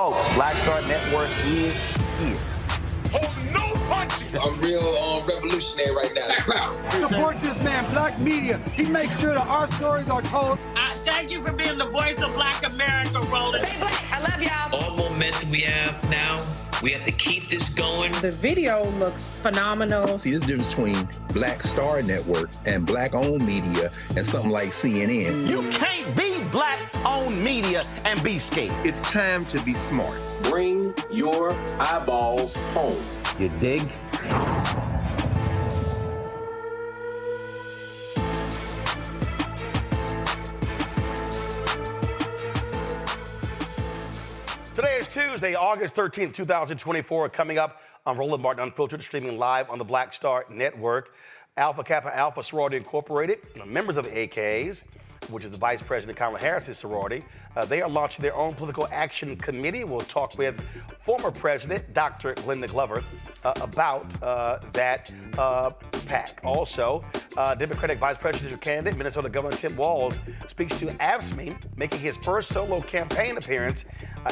Folks, Black Star Network is here. Hold no punches. I'm real revolutionary right now. Support this man, Black Media. He makes sure that our stories are told. Thank you for being the voice of Black America, Roland. Stay black. I love y'all. All momentum we have now, we have to keep this going. The video looks phenomenal. See, there's a difference between Black Star Network and Black-owned media and something like CNN. You can't be Black-owned media and be scared. It's time to be smart. Bring your eyeballs home. You dig? Today is Tuesday, August 13th, 2024. Coming up on Roland Martin Unfiltered, streaming live on the Black Star Network. Kappa Alpha Sorority Incorporated, members of the AKAs, which is the Vice President Kamala Harris' sorority, they are launching their own political action committee. We'll talk with former President Dr. Glenda Glover about that PAC. Also, Democratic Vice Presidential candidate, Minnesota Governor Tim Walz, speaks to AFSCME, making his first solo campaign appearance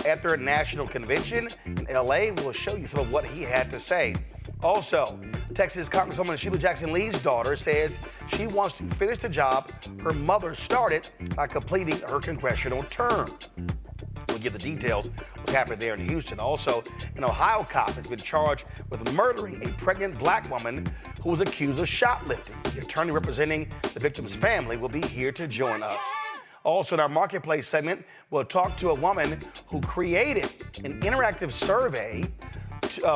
at their national convention in L.A. We'll show you some of what he had to say. Also, Texas Congresswoman Shelia Jackson Lee's daughter says she wants to finish the job her mother started by completing her congressional term. We'll give the details of what's happening there in Houston. Also, an Ohio cop has been charged with murdering a pregnant Black woman who was accused of shoplifting. The attorney representing the victim's family will be here to join us. Also, in our Marketplace segment, we'll talk to a woman who created an interactive survey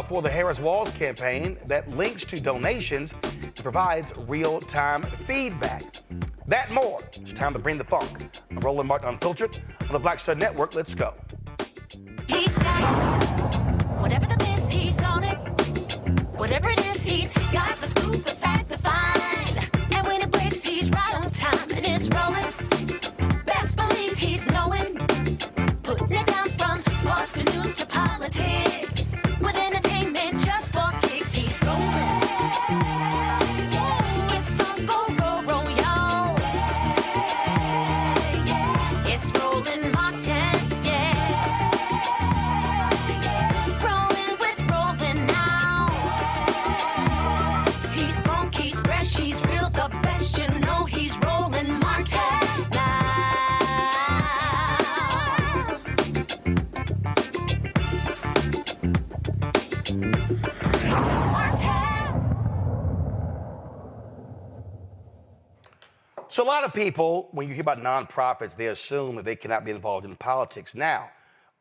for the Harris-Walz campaign that links to donations and provides real-time feedback. That more. It's time to bring the funk. I'm Roland Martin Unfiltered on the Black Star Network. Let's go. He's got whatever the miss, he's on it. Whatever it is, he's got the scoop, the fact, the find. And when it breaks, he's right on time and it's rolling. Best believe he's knowing. Putting it down from sports to news to politics. With entertainment just for kicks, he's rolling. It's on go, roll, y'all. It's Roland Martin, yeah. Rolling with Roland now. He's funk, he's fresh, he's real, the best, you know he's Roland Martin now. So a lot of people, when you hear about nonprofits, they assume that they cannot be involved in politics. Now,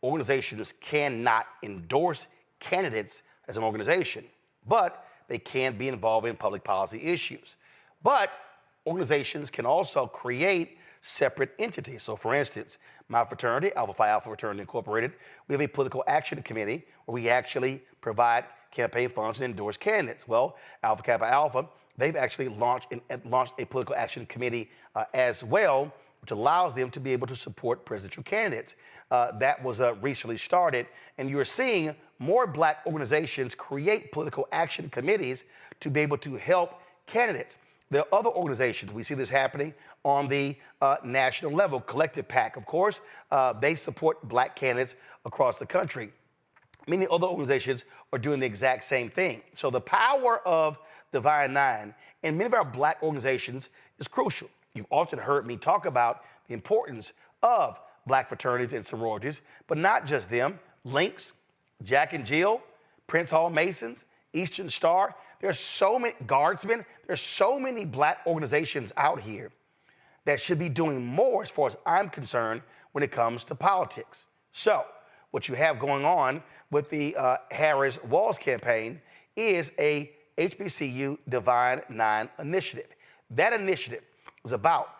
organizations cannot endorse candidates as an organization, but they can be involved in public policy issues. But organizations can also create separate entities. So for instance, my fraternity, Alpha Phi Alpha Fraternity Incorporated, we have a political action committee where we actually provide campaign funds and endorse candidates. Well, Alpha Kappa Alpha, they've actually launched a political action committee as well, which allows them to be able to support presidential candidates. That was recently started, and you're seeing more Black organizations create political action committees to be able to help candidates. There are other organizations, we see this happening on the national level. Collective PAC, of course, they support Black candidates across the country. Many other organizations are doing the exact same thing. So the power of Divine Nine and many of our Black organizations is crucial. You've often heard me talk about the importance of Black fraternities and sororities, but not just them. Links, Jack and Jill, Prince Hall Masons, Eastern Star. There's so many Guardsmen. There's so many Black organizations out here that should be doing more, as far as I'm concerned, when it comes to politics. So what you have going on with the Harris-Walz campaign is a HBCU Divine Nine initiative. That initiative is about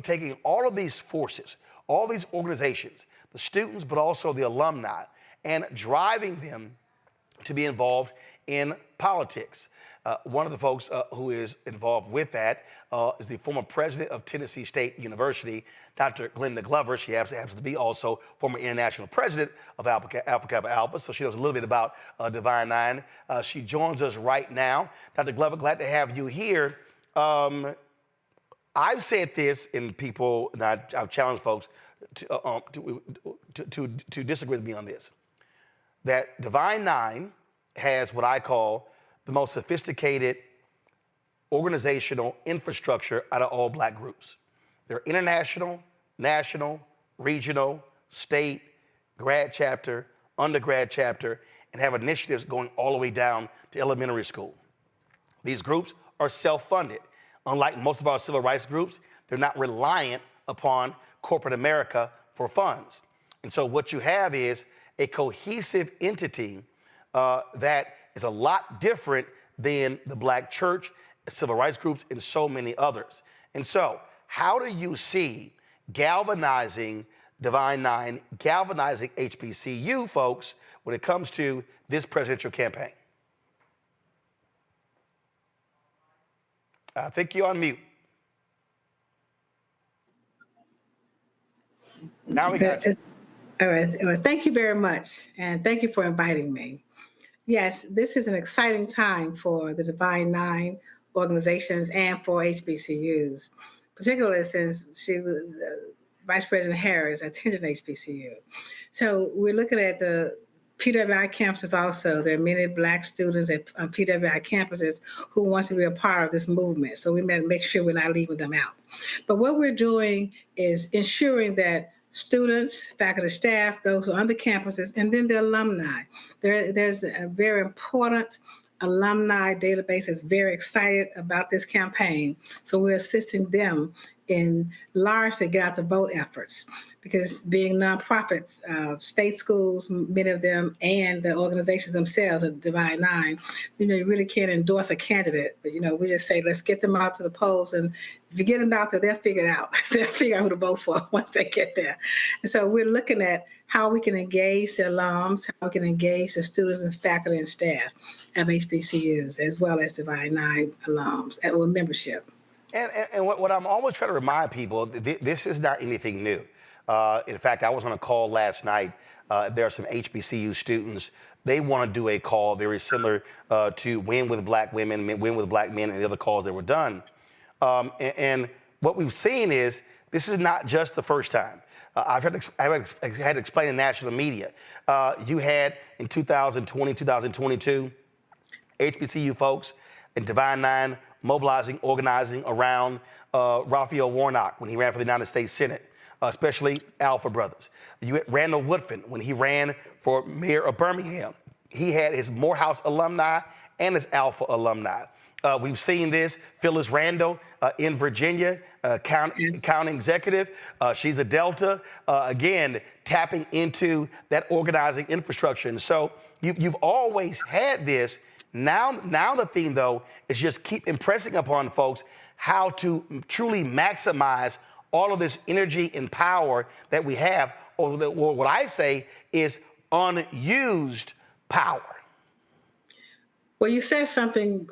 taking all of these forces, all these organizations, the students, but also the alumni, and driving them to be involved in politics. One of the folks who is involved with that is the former president of Tennessee State University, Dr. Glenda Glover. She happens to be also former international president of Alpha Kappa Alpha, so she knows a little bit about Divine Nine. She joins us right now. Dr. Glover, glad to have you here. I've said this, and people, and I've challenged folks to disagree with me on this. that Divine Nine has what I call the most sophisticated organizational infrastructure out of all black groups. They're international, national, regional, state, grad chapter, undergrad chapter, and have initiatives going all the way down to elementary school. These groups are self-funded. Unlike most of our civil rights groups, they're not reliant upon corporate America for funds. And so what you have is a cohesive entity that is a lot different than the black church, civil rights groups, and so many others. And so how do you see galvanizing Divine Nine, galvanizing HBCU folks when it comes to this presidential campaign? I think you're on mute. Now we got you. All right. Thank you very much. And thank you for inviting me. Yes, this is an exciting time for the Divine Nine organizations and for HBCUs, particularly since Vice President Harris attended HBCU. So we're looking at the PWI campuses also. There are many black students on PWI campuses who want to be a part of this movement. So we make sure we're not leaving them out. But what we're doing is ensuring that students, faculty, staff, those who are on the campuses, and then the alumni. There's a very important alumni database that's very excited about this campaign. So we're assisting them in largely get out the vote efforts, because being nonprofits, state schools, many of them, and the organizations themselves, the Divine Nine, you really can't endorse a candidate, but we just say, let's get them out to the polls, and if you get them out there, they'll figure it out. They'll figure out who to vote for once they get there. And so we're looking at how we can engage the alums, how we can engage the students and faculty and staff of HBCUs, as well as Divine Nine alums and with membership. And what I'm always trying to remind people, this is not anything new. In fact, I was on a call last night. There are some HBCU students. They want to do a call very similar to Win with Black Women, Win with Black Men, and the other calls that were done. And what we've seen is this is not just the first time. I've had to explain in national media. You had in 2020, 2022, HBCU folks and Divine Nine mobilizing, organizing around Raphael Warnock when he ran for the United States Senate, especially Alpha Brothers. You had Randall Woodfin when he ran for mayor of Birmingham. He had his Morehouse alumni and his Alpha alumni. We've seen this, Phyllis Randall in Virginia, county executive. She's a Delta, again, tapping into that organizing infrastructure. And so you've always had this. Now the theme, though, is just keep impressing upon folks how to truly maximize all of this energy and power that we have, or what I say is unused power. Well, you said something,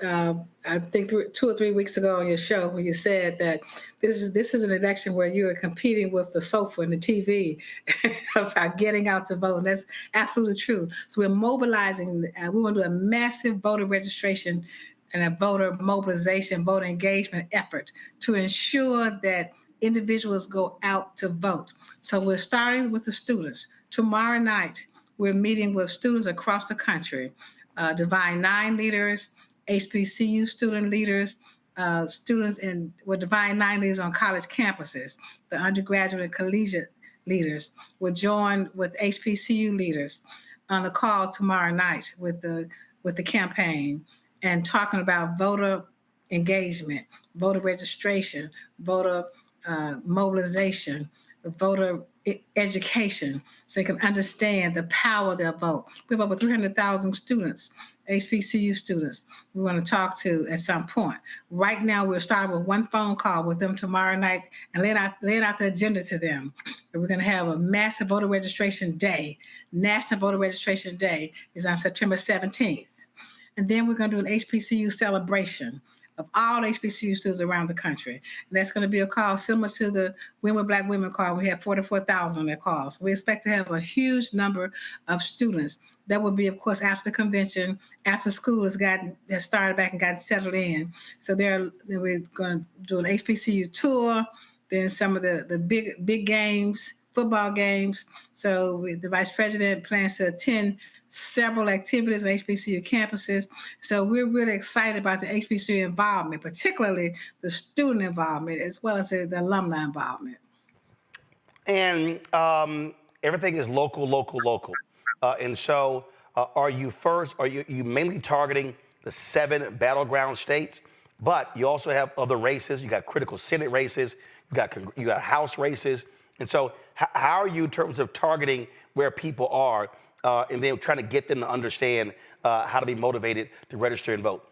I think 2 or 3 weeks ago on your show, when you said that this is an election where you are competing with the sofa and the TV about getting out to vote. And that's absolutely true. So we're mobilizing. We want to do a massive voter registration and a voter mobilization, voter engagement effort to ensure that individuals go out to vote. So we're starting with the students. Tomorrow night, we're meeting with students across the country. Divine Nine leaders, HBCU student leaders, students with Divine Nine leaders on college campuses, the undergraduate and collegiate leaders will join with HBCU leaders on the call tomorrow night with the campaign and talking about voter engagement, voter registration, voter mobilization, voter education, so they can understand the power of their vote. We have over 300,000 students, HBCU students, we want to talk to at some point. Right now, we'll start with one phone call with them tomorrow night and lay out the agenda to them. And we're going to have a massive voter registration day. National Voter Registration Day is on September 17th. And then we're going to do an HBCU celebration of all HBCU students around the country. And that's going to be a call similar to the Win with Black Women call. We have 44,000 on that call. So we expect to have a huge number of students. That will be, of course, after the convention, after school has started back and got settled in. So we're going to do an HBCU tour, then some of the big games football games. So the Vice President plans to attend several activities on HBCU campuses. So we're really excited about the HBCU involvement, particularly the student involvement, as well as the alumni involvement. And everything is local. And so are you mainly targeting the 7 battleground states? But you also have other races. You got critical Senate races. You got House races. And so how are you in terms of targeting where people are and then trying to get them to understand how to be motivated to register and vote?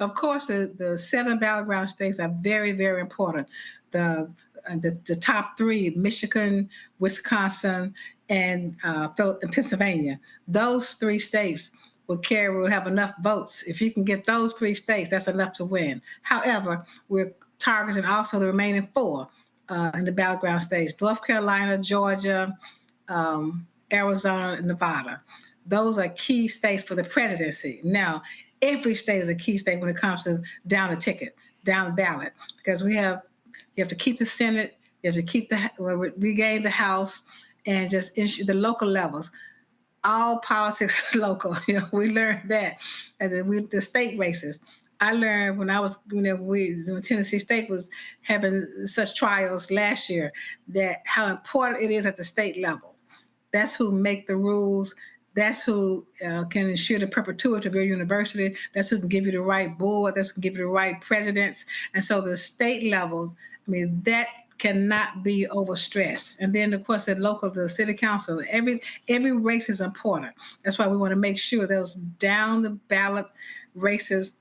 Of course, the 7 battleground states are very, very important. The top 3, Michigan, Wisconsin, and Pennsylvania. Those 3 states will have enough votes. If you can get those 3 states, that's enough to win. However, we're targeting also the remaining 4 in the battleground states: North Carolina, Georgia, Arizona, and Nevada. Those are key states for the presidency. Now, every state is a key state when it comes to down the ticket, down the ballot, because you have to keep the Senate, you have to regain the House, and just ensure the local levels. All politics is local. We learned that, and then the state races. I learned when I was, when Tennessee State was having such trials last year, that how important it is at the state level. That's who make the rules. That's who can ensure the perpetuity of your university. That's who can give you the right board. That's who can give you the right presidents. And so the state levels, that cannot be overstressed. And then, of course, the local, the city council, every race is important. That's why we want to make sure those down the ballot races,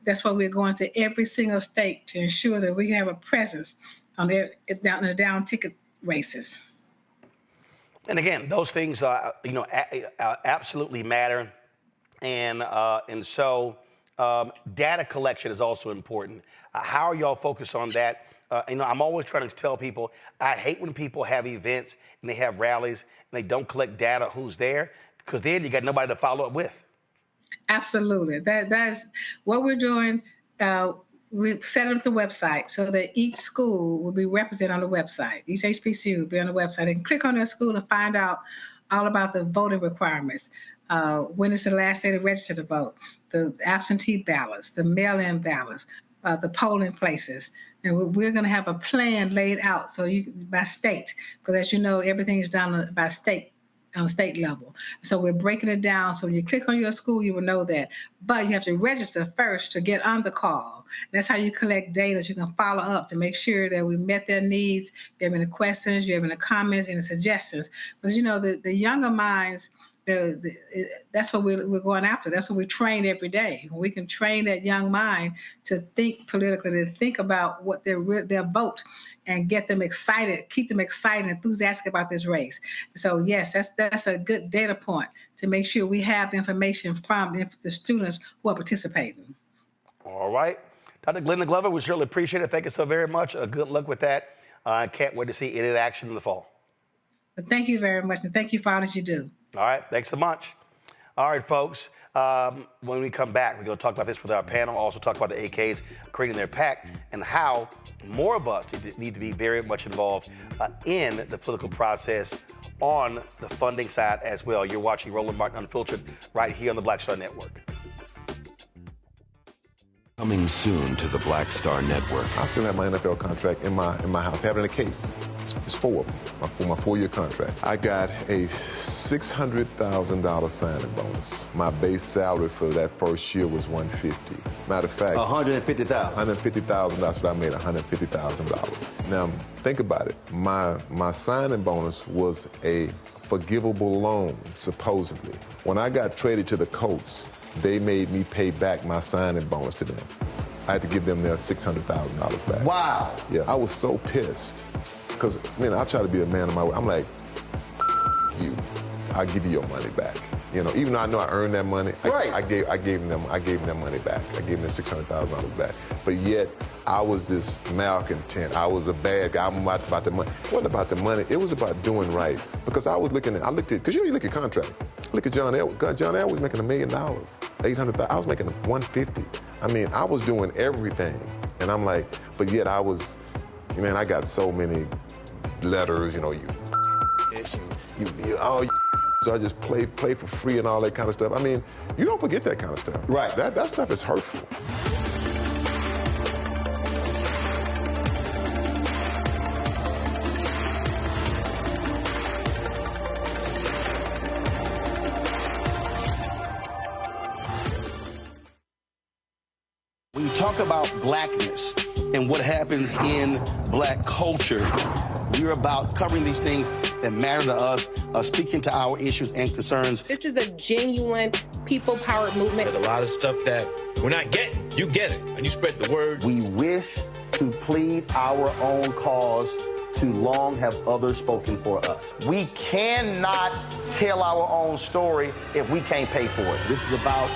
that's why we're going to every single state to ensure that we have a presence on the down ticket races. And again, those things, absolutely matter. And so data collection is also important. How are y'all focused on that? I'm always trying to tell people, I hate when people have events and they have rallies and they don't collect data who's there, because then you got nobody to follow up with. Absolutely. That's what we're doing. We've set up the website so that each school will be represented on the website. Each HBCU will be on the website. And click on their school and find out all about the voting requirements. When is the last day to register to vote? The absentee ballots, the mail-in ballots, the polling places. And we're going to have a plan laid out by state, because as you know, everything is done by state, on state level. So we're breaking it down. So when you click on your school, you will know that. But you have to register first to get on the call. And that's how you collect data, so you can follow up to make sure that we met their needs. If you have any questions, you have any comments, any suggestions. But the younger minds, that's what we're going after. That's what we train every day. We can train that young mind to think politically, to think about what their vote, and get them excited, keep them excited, enthusiastic about this race. So yes, that's a good data point to make sure we have the information from the students who are participating. All right. Dr. Glenda Glover, we certainly appreciate it. Thank you so very much. Good luck with that. I can't wait to see it in action in the fall. But thank you very much, and thank you for all that you do. All right, thanks so much. All right, folks, when we come back, we're going to talk about this with our panel, also talk about the AKs creating their PAC and how more of us need to be very much involved in the political process on the funding side as well. You're watching Roland Martin Unfiltered right here on the Black Star Network. Coming soon to the Black Star Network. I still have my NFL contract in my house, having a case. It's 4 of them, for my 4-year contract. I got a $600,000 signing bonus. My base salary for that first year was $150,000. Matter of fact, $150,000. $150,000. That's what I made, $150,000. Now think about it. My signing bonus was a forgivable loan, supposedly. When I got traded to the Colts, they made me pay back my signing bonus to them. I had to give them their $600,000 back. Wow. Yeah, I was so pissed. Because, I try to be a man of my word. I'm like, you, I'll give you your money back. Even though I know I earned that money, right. I gave them their money back. I gave them $600,000 back. But yet, I was this malcontent. I was a bad guy. I'm about the money. It wasn't about the money. It was about doing right. Because I looked at, because you look at contract. Look at John Elway. John Elway was making $1 million, $800,000. I was making $150,000. I was doing everything. And I'm like, but yet I was, I got so many letters, I just play for free and all that kind of stuff. I mean, you don't forget that kind of stuff. Right. That stuff is hurtful. When you talk about blackness and what happens in black culture, we're about covering these things that matter to us, speaking to our issues and concerns. This is a genuine people-powered movement. There's a lot of stuff that we're not getting. You get it, and you spread the word. We wish to plead our own cause. Too long have others spoken for us. We cannot tell our own story if we can't pay for it. This is about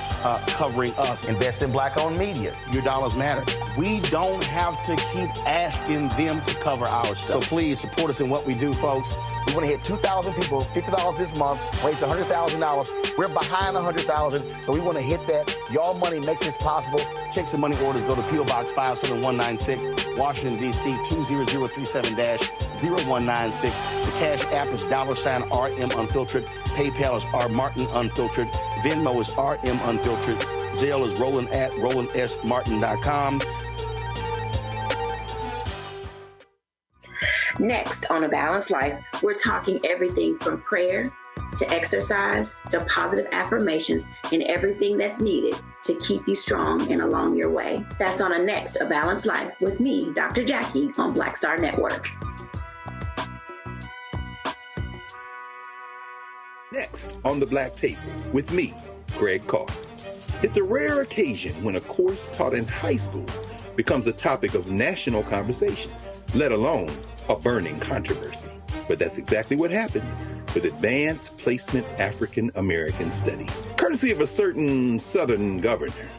covering us. Invest in black-owned media. Your dollars matter. We don't have to keep asking them to cover our stuff. So please support us in what we do, folks. We want to hit 2,000 people, $50 this month, raise $100,000. We're behind $100,000, so we want to hit that. Y'all money makes this possible. Check some money orders. Go to P.O. Box 57196, Washington, D.C. 20037-0196. The Cash App is $RM Unfiltered. PayPal is R Martin Unfiltered. Venmo is RM Unfiltered. Zelle is Roland at RolandSMartin.com. Next on A Balanced Life, we're talking everything from prayer to exercise to positive affirmations and everything that's needed to keep you strong and along your way. That's on a next A Balanced Life with me, Dr. Jackie, on Black Star Network. Next on the Black Table with me, Greg Carr. It's a rare occasion when a course taught in high school becomes a topic of national conversation, let alone a burning controversy. But that's exactly what happened with Advanced Placement African American Studies, courtesy of a certain Southern governor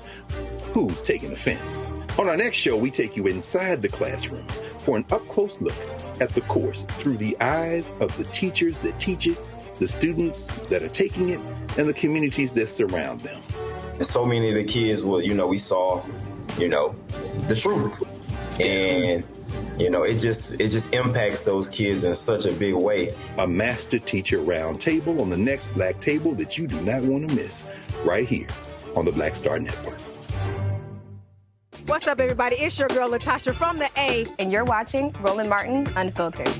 who's taking offense. On our next show, we take you inside the classroom for an up-close look at the course through the eyes of the teachers that teach it, the students that are taking it, and the communities that surround them. And so many of the kids we saw, the truth. And it just impacts those kids in such a big way. A master teacher round table on the next Black Table that you do not want to miss, right here on the Black Star Network. What's up, everybody? It's your girl, Latasha from the A. And you're watching Roland Martin Unfiltered.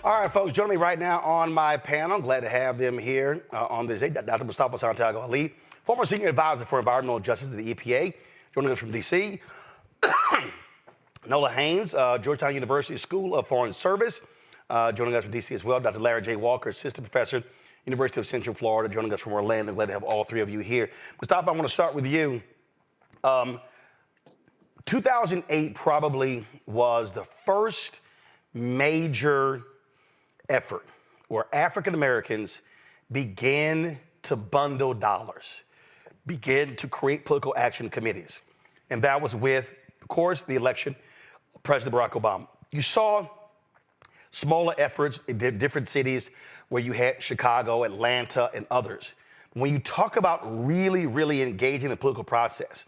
All right, folks, joining me right now on my panel. Glad to have them here on this day. Dr. Mustafa Santiago Ali, former senior advisor for environmental justice at the EPA, joining us from D.C. Nola Haynes, Georgetown University School of Foreign Service, joining us from D.C. as well. Dr. Larry J. Walker, assistant professor, University of Central Florida, joining us from Orlando. Glad to have all three of you here. Mustafa, I want to start with you. 2008 probably was the first major effort where African Americans began to bundle dollars, began to create political action committees. And that was with, of course, the election of President Barack Obama. You saw smaller efforts in different cities where you had Chicago, Atlanta, and others. When you talk about really, really engaging the political process,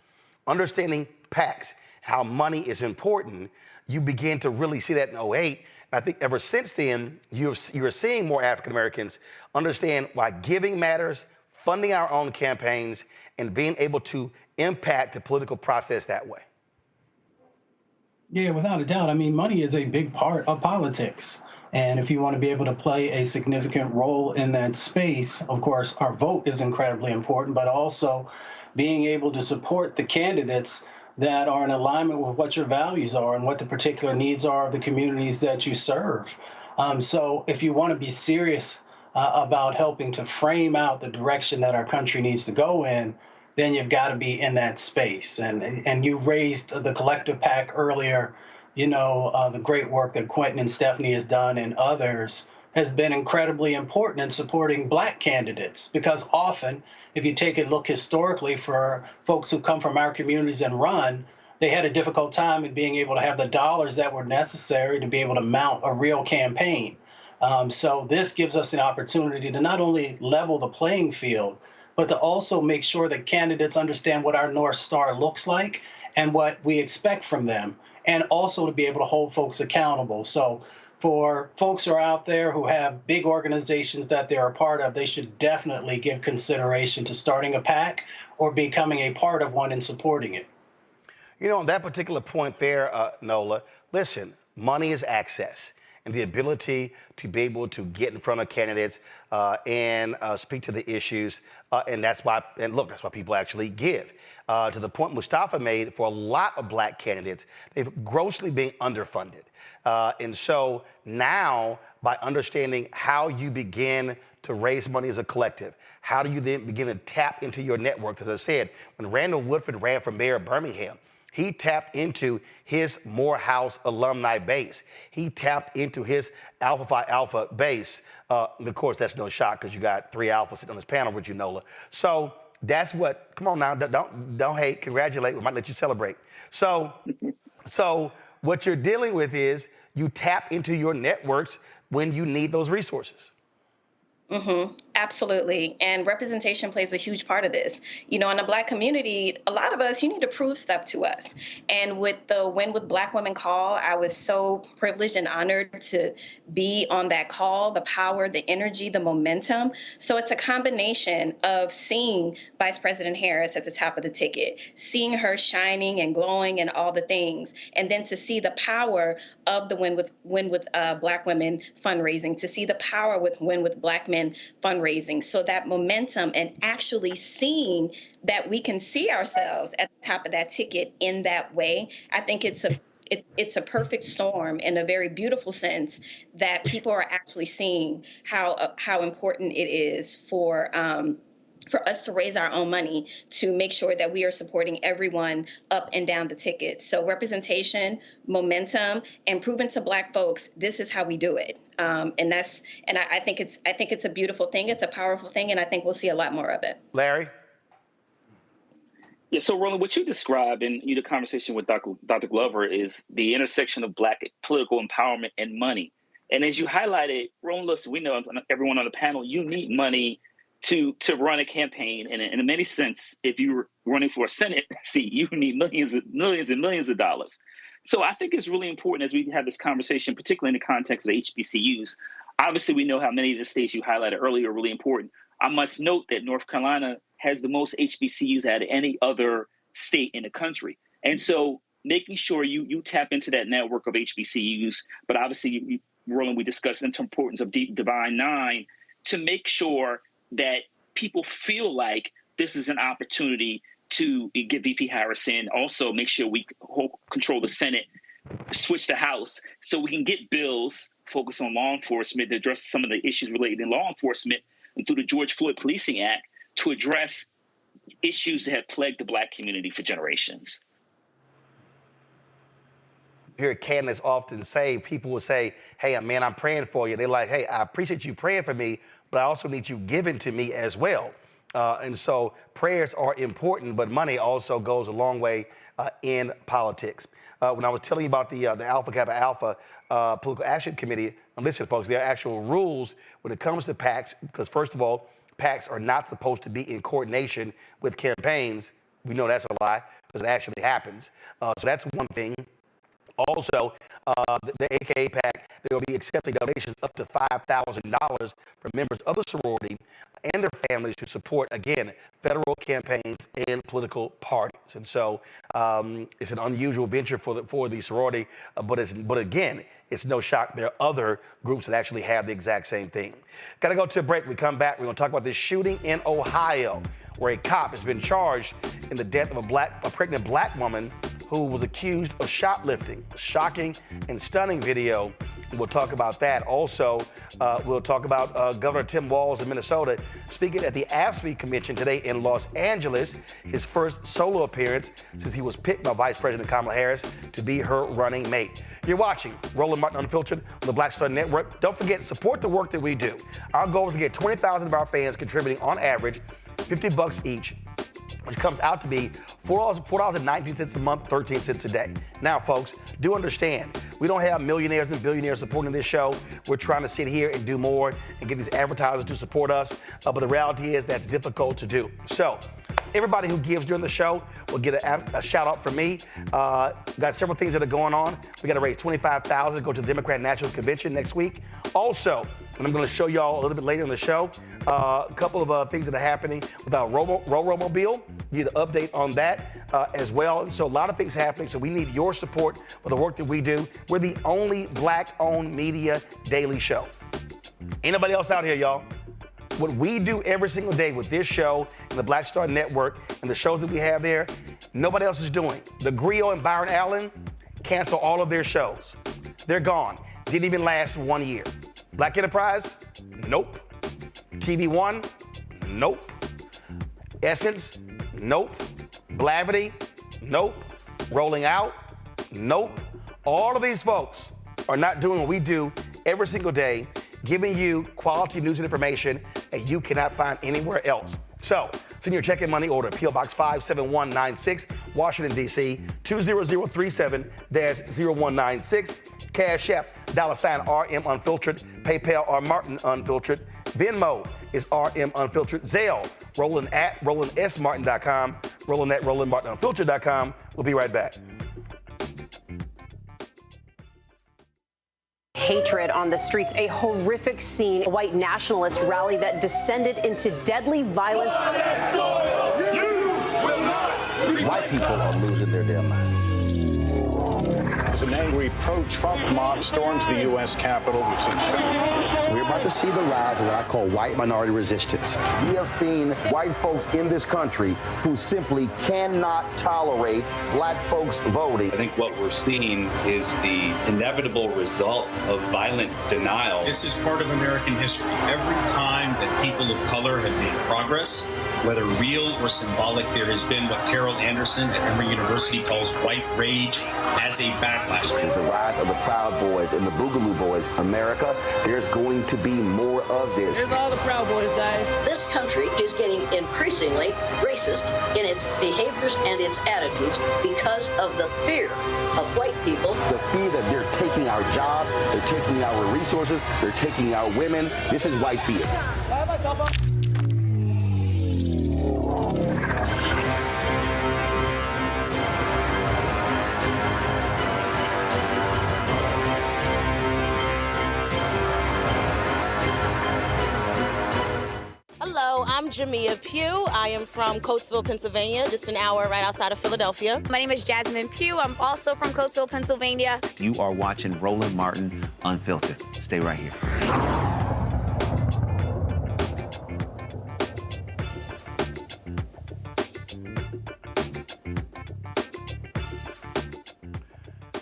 understanding PACs, how money is important, you begin to really see that in 2008. I think ever since then, you're seeing more African Americans understand why giving matters, funding our own campaigns, and being able to impact the political process that way. Yeah, without a doubt. I mean, money is a big part of politics. And if you want to be able to play a significant role in that space, of course, our vote is incredibly important, but also being able to support the candidates that are in alignment with what your values are and what the particular needs are of the communities that you serve. So if you want to be serious about helping to frame out the direction that our country needs to go in, then you've got to be in that space. And you raised the collective PAC earlier. You know, the great work that Quentin and Stephanie has done and others has been incredibly important in supporting Black candidates, because often, if you take a look historically for folks who come from our communities and run, they had a difficult time in being able to have the dollars that were necessary to be able to mount a real campaign. So this gives us an opportunity to not only level the playing field, but to also make sure that candidates understand what our North Star looks like and what we expect from them, and also to be able to hold folks accountable. So for folks who are out there who have big organizations that they're a part of, they should definitely give consideration to starting a PAC or becoming a part of one and supporting it. You know, on that particular point there, Nola, listen, money is access. And the ability to be able to get in front of candidates and speak to the issues. And that's why, and look, that's why people actually give. To the point Mustafa made, for a lot of Black candidates, they've grossly been underfunded. And so now, by understanding how you begin to raise money as a collective, how do you then begin to tap into your networks? As I said, when Randall Woodford ran for mayor of Birmingham, he tapped into his Morehouse alumni base. He tapped into his Alpha Phi Alpha base. And of course, that's no shock because you got 3 alphas sitting on this panel with you, Nola. So that's what, come on now, don't hate, congratulate. We might let you celebrate. So what you're dealing with is you tap into your networks when you need those resources. Absolutely. And representation plays a huge part of this. You know, in the Black community, a lot of us, you need to prove stuff to us. And with the Win with Black Women call, I was so privileged and honored to be on that call, the power, the energy, the momentum. So it's a combination of seeing Vice President Harris at the top of the ticket, seeing her shining and glowing and all the things, and then to see the power of the Win with Black Women fundraising, to see the power with Win with Black Men fundraising. So that momentum and actually seeing that we can see ourselves at the top of that ticket in that way, I think it's a perfect storm in a very beautiful sense that people are actually seeing how important it is for us to raise our own money to make sure that we are supporting everyone up and down the ticket. So representation, momentum, and proving to Black folks, this is how we do it. And I think it's a beautiful thing. It's a powerful thing. And I think we'll see a lot more of it. Larry? Yeah, so Roland, what you described in the conversation with Dr. Glover is the intersection of Black political empowerment and money. And as you highlighted, Roland, listen, we know everyone on the panel, you need money to run a campaign. And in many sense, if you're running for a Senate seat, you need millions and millions of dollars. So I think it's really important as we have this conversation, particularly in the context of HBCUs. Obviously, we know how many of the states you highlighted earlier are really important. I must note that North Carolina has the most HBCUs out of any other state in the country. And so making sure you tap into that network of HBCUs, but obviously, Roland, we discussed the importance of Divine Nine to make sure that people feel like this is an opportunity to get VP Harris in, also make sure we control the Senate, switch the House, so we can get bills focused on law enforcement to address some of the issues related to law enforcement, and through the George Floyd Policing Act to address issues that have plagued the Black community for generations. Hear candidates often say, people will say, hey, man, I'm praying for you. They're like, hey, I appreciate you praying for me, but I also need you giving to me as well. And so prayers are important, but money also goes a long way in politics. When I was telling you about the Alpha Kappa Alpha Political Action Committee, and listen, folks, there are actual rules when it comes to PACs, because first of all, PACs are not supposed to be in coordination with campaigns. We know that's a lie, because it actually happens. So that's one thing. Also, the AKA PAC, they will be accepting donations up to $5,000 from members of the sorority and their families to support, again, federal campaigns and political parties. And so it's an unusual venture for the sorority, but again, it's no shock there are other groups that actually have the exact same thing. Got to go to a break. We come back, we're going to talk about this shooting in Ohio, where a cop has been charged in the death of a pregnant black woman who was accused of shoplifting. Shocking and stunning video. We'll talk about that. Also, we'll talk about Governor Tim Walz of Minnesota speaking at the HBCU convention today in Los Angeles, his first solo appearance since he was picked by Vice President Kamala Harris to be her running mate. You're watching Roland Martin Unfiltered on the Black Star Network. Don't forget, support the work that we do. Our goal is to get 20,000 of our fans contributing on average $50 each, which comes out to be $4.19 a month, 13 cents a day. Now, folks, do understand, we don't have millionaires and billionaires supporting this show. We're trying to sit here and do more and get these advertisers to support us, but the reality is that's difficult to do. So, everybody who gives during the show will get a shout out from me. Got several things that are going on. We got to raise $25,000 to go to the Democrat National Convention next week. Also, and I'm going to show y'all a little bit later in the show, a couple of things that are happening with our Mobile. Need an update on that as well. And so a lot of things happening. So we need your support for the work that we do. We're the only black-owned media daily show. Ain't nobody else out here, y'all. What we do every single day with this show and the Black Star Network and the shows that we have there, nobody else is doing. The Griot and Byron Allen cancel all of their shows. They're gone. Didn't even last 1 year. Black Enterprise? Nope. TV One? Nope. Essence? Nope. Blavity? Nope. Rolling Out? Nope. All of these folks are not doing what we do every single day, giving you quality news and information that you cannot find anywhere else. So, send your check and money order, P.O. Box 57196, Washington, D.C., 20037-0196. Cash App, $RM Unfiltered. PayPal, R Martin Unfiltered. Venmo is RM Unfiltered. Zelle, Roland at RolandSMartin.com. Roland at RolandMartinUnfiltered.com. We'll be right back. Hatred on the streets, a horrific scene, a white nationalist rally that descended into deadly violence. White people are losing their damn minds. As an angry pro-Trump mob storms the U.S. Capitol, we've seen shooting. We're about to see the rise of what I call white minority resistance. We have seen white folks in this country who simply cannot tolerate black folks voting. I think what we're seeing is the inevitable result of violent denial. This is part of American history. Every time that people of color have made progress, whether real or symbolic, there has been what Carol Anderson at Emory University calls white rage as a backlash. This is the rise of the Proud Boys and the Boogaloo Boys. America, there's going to be more of this. Here's all the Proud Boys, guys. This country is getting increasingly racist in its behaviors and its attitudes because of the fear of white people. The fear that they're taking our jobs, they're taking our resources, they're taking our women. This is white fear. Hello, I'm Jamia Pugh. I am from Coatesville, Pennsylvania, just an hour right outside of Philadelphia. My name is Jasmine Pugh. I'm also from Coatesville, Pennsylvania. You are watching Roland Martin Unfiltered. Stay right here.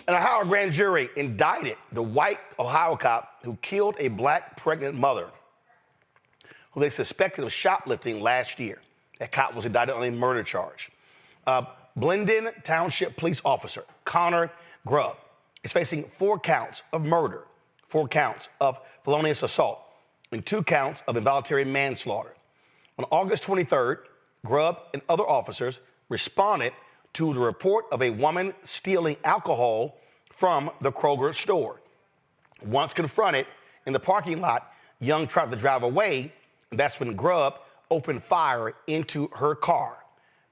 An Ohio grand jury indicted the white Ohio cop who killed a black pregnant mother who they suspected of shoplifting last year. That cop was indicted on a murder charge. Blendon Township police officer Connor Grubb is facing 4 counts of murder, 4 counts of felonious assault, and 2 counts of involuntary manslaughter. On August 23rd, Grubb and other officers responded to the report of a woman stealing alcohol from the Kroger store. Once confronted in the parking lot, Young tried to drive away. That's when Grubb opened fire into her car.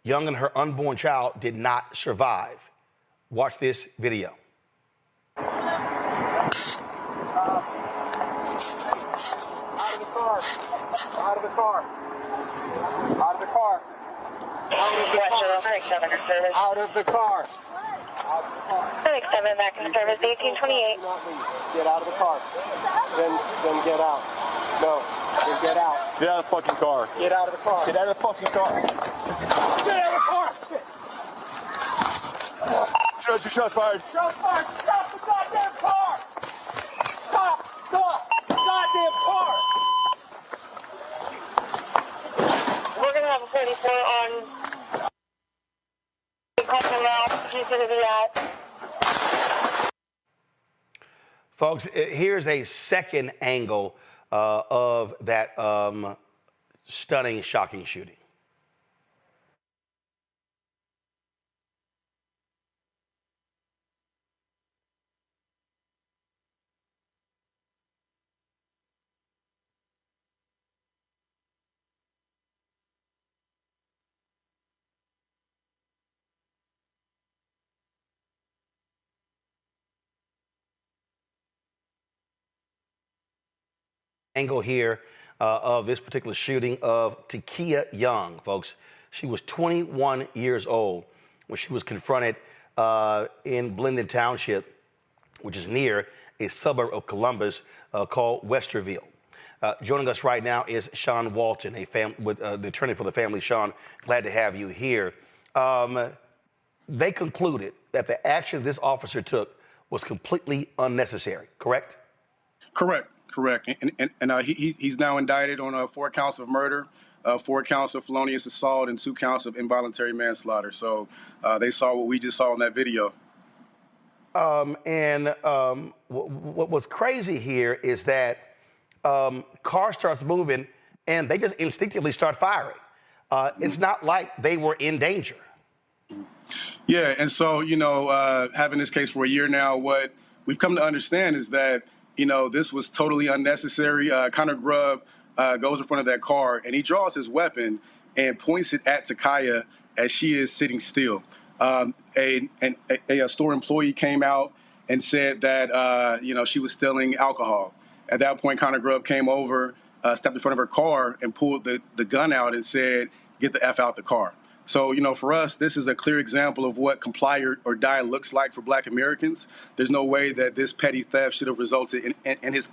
Young and her unborn child did not survive. Watch this video. of the car. Out of the car. Out of the car. Out of the car. Clinic 7 back in service, 1828. Get out of the car. Then get out. No, then get out. Get out of the fucking car. Get out of the car. Get out of the fucking car. Get out of the car. Shots fired. Shots fired. Stop the goddamn car. Stop the goddamn car. We're going to have a 34 on Folks, here's a second angle of that stunning, shocking shooting. Angle here of this particular shooting of Takia Young, folks. She was 21 years old when she was confronted in Glenda Township, which is near a suburb of Columbus called Westerville. Joining us right now is Sean Walton, the attorney for the family. Sean, glad to have you here. They concluded that the action this officer took was completely unnecessary, correct? Correct. And he's now indicted on 4 counts of murder, 4 counts of felonious assault, and 2 counts of involuntary manslaughter. So they saw what we just saw in that video. What was crazy here is that car starts moving and they just instinctively start firing. It's not like they were in danger. Yeah, and so, having this case for a year now, what we've come to understand is that this was totally unnecessary. Connor Grubb goes in front of that car, and he draws his weapon and points it at Takia as she is sitting still. A store employee came out and said that, she was stealing alcohol. At that point, Connor Grubb came over, stepped in front of her car, and pulled the gun out and said, "Get the F out the car." So, for us, this is a clear example of what comply or die looks like for Black Americans. There's no way that this petty theft should have resulted in his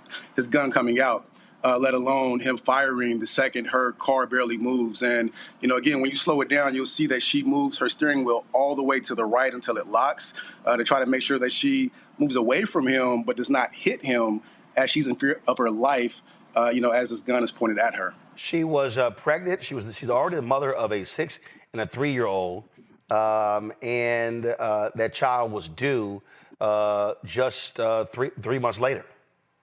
gun coming out, let alone him firing the second her car barely moves. And, again, when you slow it down, you'll see that she moves her steering wheel all the way to the right until it locks to try to make sure that she moves away from him but does not hit him as she's in fear of her life, as this gun is pointed at her. She was pregnant. She's already the mother of a 6- and a 3-year-old, and that child was due just 3 months later.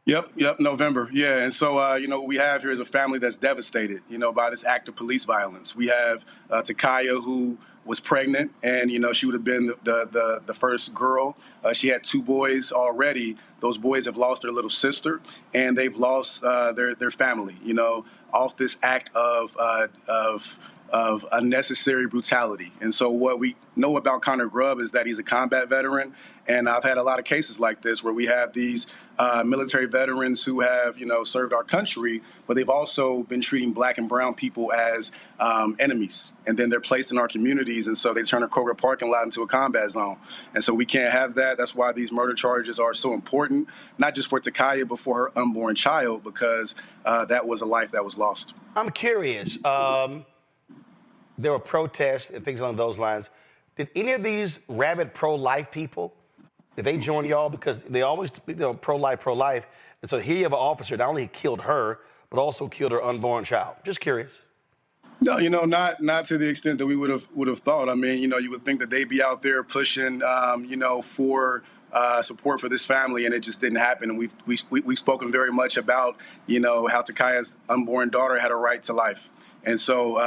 Yep, November. Yeah, and so, what we have here is a family that's devastated, by this act of police violence. We have Takia, who was pregnant, and, she would have been the first girl. She had 2 boys already. Those boys have lost their little sister, and they've lost their family, off this act of unnecessary brutality. And so what we know about Connor Grubb is that he's a combat veteran. And I've had a lot of cases like this where we have these military veterans who have, served our country, but they've also been treating Black and brown people as enemies. And then they're placed in our communities. And so they turn a Kroger parking lot into a combat zone. And so we can't have that. That's why these murder charges are so important, not just for Takia, but for her unborn child, because that was a life that was lost. I'm curious. There were protests and things along those lines. Did any of these rabid pro-life people, did they join y'all? Because they always, pro-life. And so here you have an officer not only killed her, but also killed her unborn child. Just curious. No, not to the extent that we would have thought. I mean, you would think that they'd be out there pushing, for support for this family, and it just didn't happen. And we've spoken very much about, how Takia's unborn daughter had a right to life. And so,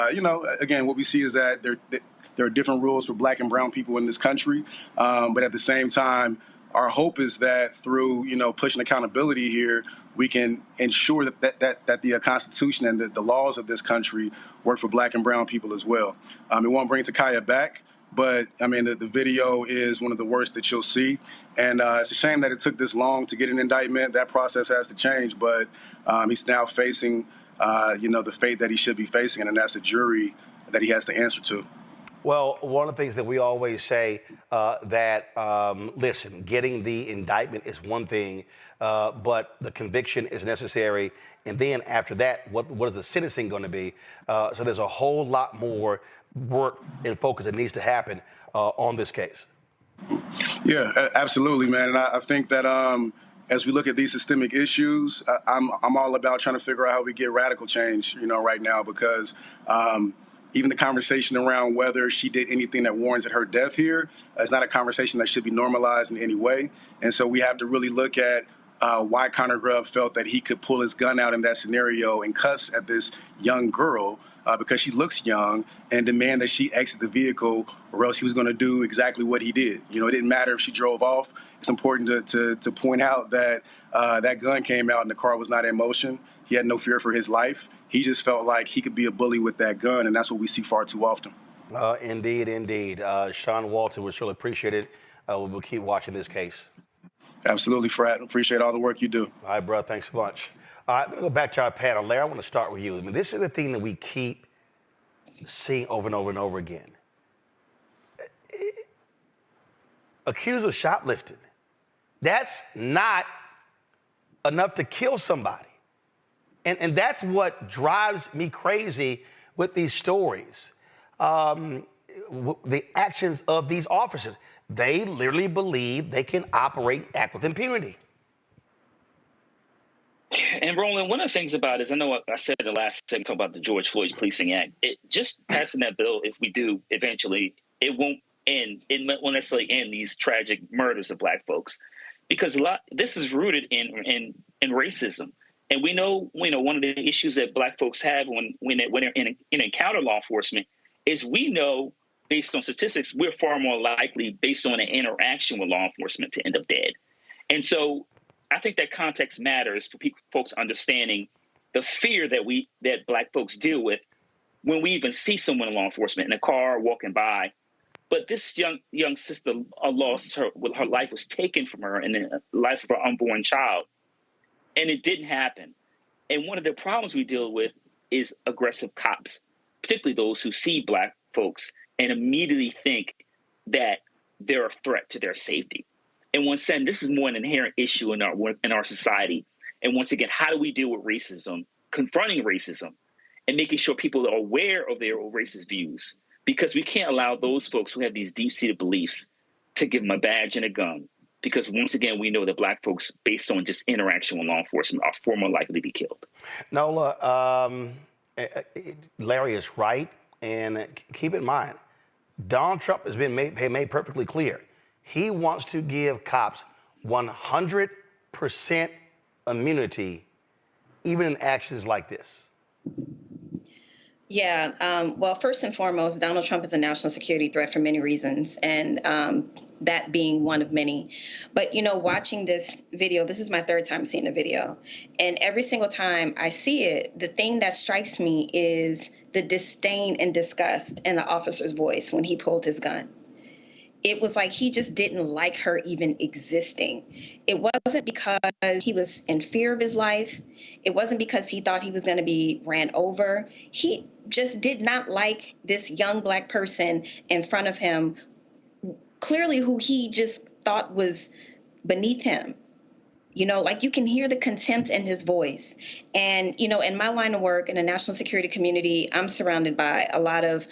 again, what we see is that there are different rules for Black and brown people in this country. But at the same time, our hope is that through, pushing accountability here, we can ensure that the Constitution and the laws of this country work for Black and brown people as well. It won't bring Takia back, but, the video is one of the worst that you'll see. And it's a shame that it took this long to get an indictment. That process has to change. But he's now facing the fate that he should be facing, and that's a jury that he has to answer to. Well, one of the things that we always say listen, getting the indictment is one thing, but the conviction is necessary. And then after that, what is the sentencing going to be? So there's a whole lot more work and focus that needs to happen on this case. Yeah, absolutely, man. And I think that as we look at these systemic issues, I'm all about trying to figure out how we get radical change, right now, because even the conversation around whether she did anything that warrants her death here is not a conversation that should be normalized in any way. And so we have to really look at why Connor Grubb felt that he could pull his gun out in that scenario and cuss at this young girl because she looks young, and demand that she exit the vehicle, or else he was going to do exactly what he did. It didn't matter if she drove off. It's important to point out that that gun came out and the car was not in motion. He had no fear for his life. He just felt like he could be a bully with that gun, and that's what we see far too often. Indeed. Sean Walton, we surely appreciate it. We'll keep watching this case. Absolutely, Frat. Appreciate all the work you do. All right, bro. Thanks so much. All right, I'm going to go back to our panel. Larry, I want to start with you. This is the thing that we keep seeing over and over and over again. Accused of shoplifting. That's not enough to kill somebody. And that's what drives me crazy with these stories. The actions of these officers. They literally believe they can operate and act with impunity. And Roland, one of the things about it is, I know I said the last segment about the George Floyd Policing Act. Just passing that bill, if we do eventually, it won't end. It won't necessarily end these tragic murders of Black folks, because this is rooted in racism. And we know one of the issues that Black folks have when they're encounter law enforcement is, we know, based on statistics, we're far more likely, based on an interaction with law enforcement, to end up dead. And so I think that context matters for folks understanding the fear that Black folks deal with when we even see someone in law enforcement in a car walking by. But this young sister lost her life was taken from her, and the life of her unborn child. And it didn't happen. And one of the problems we deal with is aggressive cops, particularly those who see Black folks and immediately think that they're a threat to their safety. And once again, this is more an inherent issue in our society. And once again, how do we deal with racism, confronting racism, and making sure people are aware of their racist views? Because we can't allow those folks who have these deep-seated beliefs to give them a badge and a gun. Because once again, we know that Black folks, based on just interaction with law enforcement, are far more likely to be killed. Nola, Larry is right. And keep in mind, Donald Trump has been made perfectly clear. He wants to give cops 100% immunity, even in actions like this. Yeah, well, first and foremost, Donald Trump is a national security threat for many reasons, and that being one of many. But, watching this video, this is my third time seeing the video, and every single time I see it, the thing that strikes me is the disdain and disgust in the officer's voice when he pulled his gun. It was like he just didn't like her even existing. It wasn't because he was in fear of his life. It wasn't because he thought he was going to be ran over. He just did not like this young Black person in front of him, clearly who he just thought was beneath him. Like you can hear the contempt in his voice. And, in my line of work in the national security community, I'm surrounded by a lot of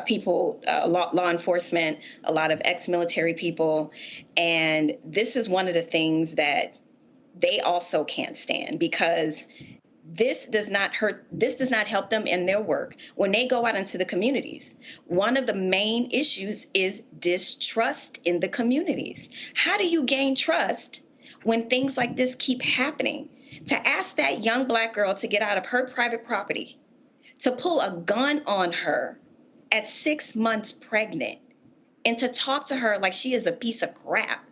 people, law enforcement, a lot of ex-military people. And this is one of the things that they also can't stand, because this does not help them in their work when they go out into the communities. One of the main issues is distrust in the communities. How do you gain trust when things like this keep happening? To ask that young Black girl to get out of her private property, to pull a gun on her at 6 months pregnant, and to talk to her like she is a piece of crap.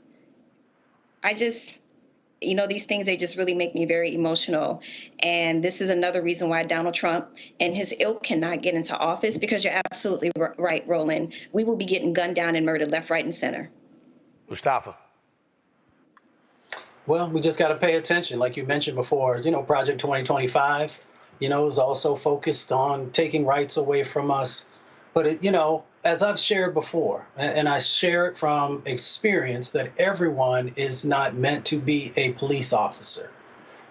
These things, they just really make me very emotional. And this is another reason why Donald Trump and his ilk cannot get into office, because you're absolutely right, Roland. We will be getting gunned down and murdered left, right, and center. Mustafa. Well, we just got to pay attention. Like you mentioned before, Project 2025, is also focused on taking rights away from us. But, as I've shared before, and I share it from experience, that everyone is not meant to be a police officer.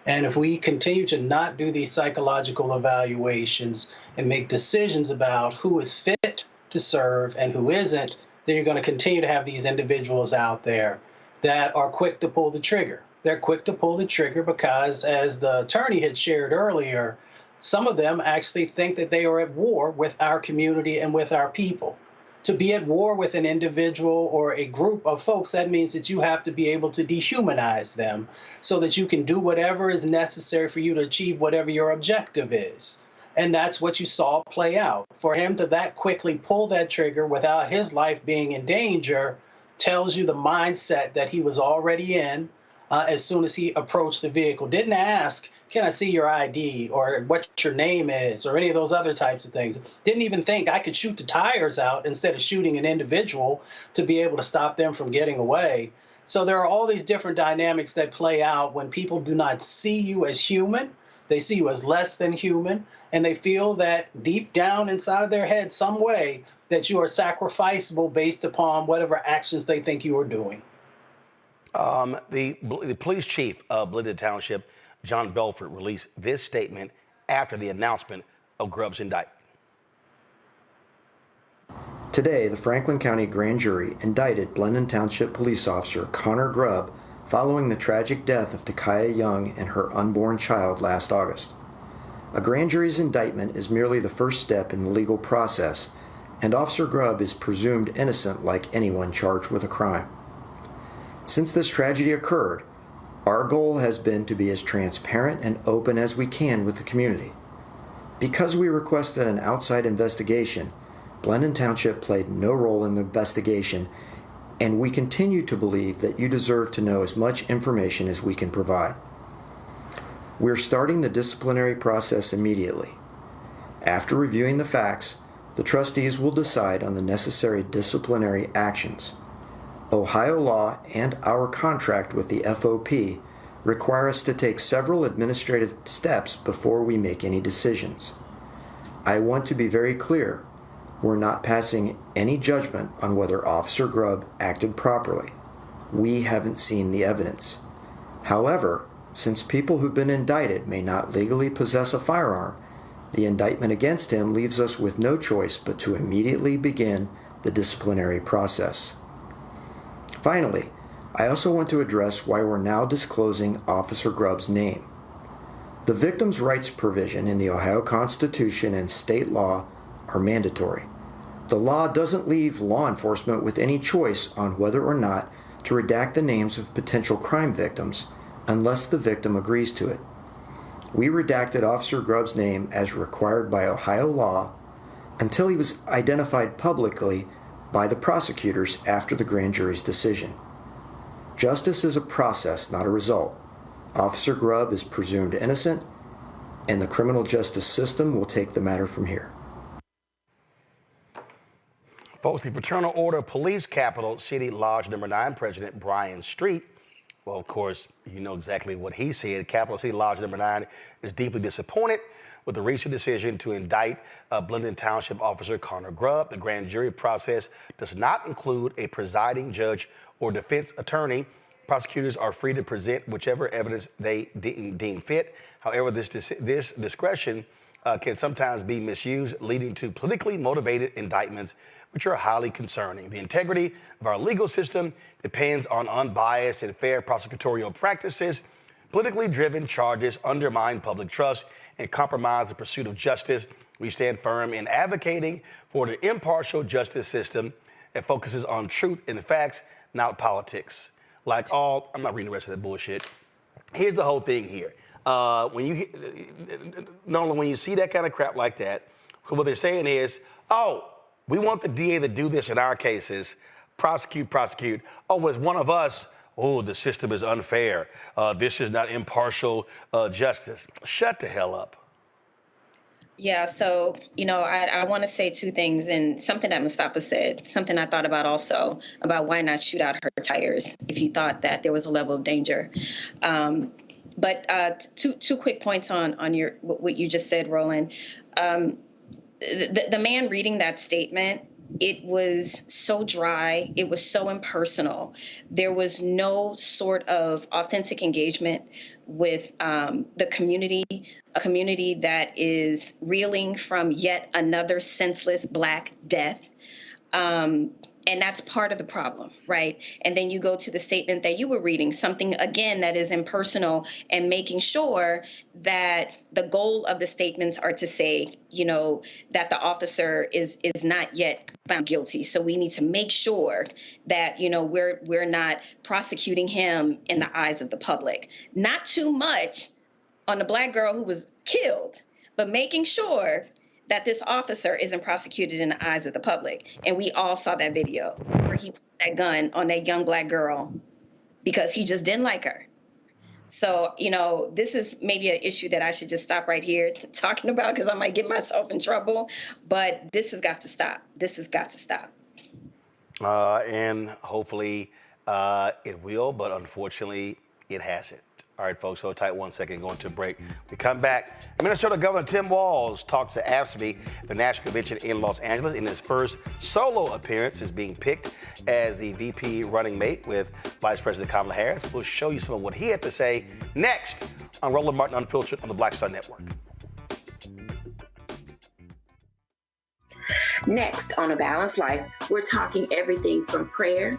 And if we continue to not do these psychological evaluations and make decisions about who is fit to serve and who isn't, then you're going to continue to have these individuals out there that are quick to pull the trigger. They're quick to pull the trigger because, as the attorney had shared earlier, some of them actually think that they are at war with our community and with our people. To be at war with an individual or a group of folks, that means that you have to be able to dehumanize them so that you can do whatever is necessary for you to achieve whatever your objective is. And that's what you saw play out. For him to that quickly pull that trigger without his life being in danger tells you the mindset that he was already in as soon as he approached the vehicle. Didn't ask, can I see your ID or what your name is or any of those other types of things. Didn't even think I could shoot the tires out instead of shooting an individual to be able to stop them from getting away. So there are all these different dynamics that play out when people do not see you as human. They see you as less than human, and they feel that deep down inside of their head some way that you are sacrificable based upon whatever actions they think you are doing. The police chief of Glenda Township, John Belford, released this statement after the announcement of Grubb's indictment. Today, the Franklin County Grand Jury indicted Glenda Township police officer Connor Grubb following the tragic death of Takaya Young and her unborn child last August. A grand jury's indictment is merely the first step in the legal process, and Officer Grubb is presumed innocent like anyone charged with a crime. Since this tragedy occurred, our goal has been to be as transparent and open as we can with the community. Because we requested an outside investigation, Glenda Township played no role in the investigation, and we continue to believe that you deserve to know as much information as we can provide. We're starting the disciplinary process immediately. After reviewing the facts, the trustees will decide on the necessary disciplinary actions. Ohio law and our contract with the FOP require us to take several administrative steps before we make any decisions. I want to be very clear. We're not passing any judgment on whether Officer Grubb acted properly. We haven't seen the evidence. However, since people who've been indicted may not legally possess a firearm, the indictment against him leaves us with no choice but to immediately begin the disciplinary process. Finally, I also want to address why we're now disclosing Officer Grubb's name. The victim's rights provision in the Ohio Constitution and state law are mandatory. The law doesn't leave law enforcement with any choice on whether or not to redact the names of potential crime victims unless the victim agrees to it. We redacted Officer Grubb's name as required by Ohio law until he was identified publicly by the prosecutors after the grand jury's decision. Justice is a process, not a result. Officer Grubb is presumed innocent, and the criminal justice system will take the matter from here. Folks, the Fraternal Order of Police Capital City Lodge No. 9 President Brian Street, well, of course, you know exactly what he said. Capital City Lodge No. 9 is deeply disappointed with the recent decision to indict Glenda Township Officer Connor Grubb. The grand jury process does not include a presiding judge or defense attorney. Prosecutors are free to present whichever evidence they deem fit. However, this discretion can sometimes be misused, leading to politically motivated indictments, which are highly concerning. The integrity of our legal system depends on unbiased and fair prosecutorial practices. Politically driven charges undermine public trust and compromise the pursuit of justice. We stand firm in advocating for an impartial justice system that focuses on truth and facts, not politics. I'm not reading the rest of that bullshit. Here's the whole thing here. When you see that kind of crap like that, what they're saying is, oh, we want the DA to do this in our cases, prosecute. Oh, as one of us, oh, the system is unfair. This is not impartial justice. Shut the hell up. Yeah, so, I want to say two things, and something that Mustafa said, something I thought about also, about why not shoot out her tires if you thought that there was a level of danger. But two quick points on what you just said, Roland. The man reading that statement, it was so dry. It was so impersonal. There was no sort of authentic engagement with the community, a community that is reeling from yet another senseless Black death. And that's part of the problem, right? And then you go to the statement that you were reading, something, again, that is impersonal, and making sure that the goal of the statements are to say, that the officer is not yet found guilty. So we need to make sure that, we're not prosecuting him in the eyes of the public. Not too much on the Black girl who was killed, but making sure that this officer isn't prosecuted in the eyes of the public. And we all saw that video where he put that gun on that young Black girl because he just didn't like her. So, this is maybe an issue that I should just stop right here talking about because I might get myself in trouble. But this has got to stop. This has got to stop. And hopefully it will, but unfortunately it hasn't. All right, folks, so tight 1 second, going to a break. We come back. Minnesota Governor Tim Walz talked to AFSCME, the National Convention in Los Angeles, in his first solo appearance, is being picked as the VP running mate with Vice President Kamala Harris. We'll show you some of what he had to say next on Roland Martin Unfiltered on the Black Star Network. Next on A Balanced Life, we're talking everything from prayer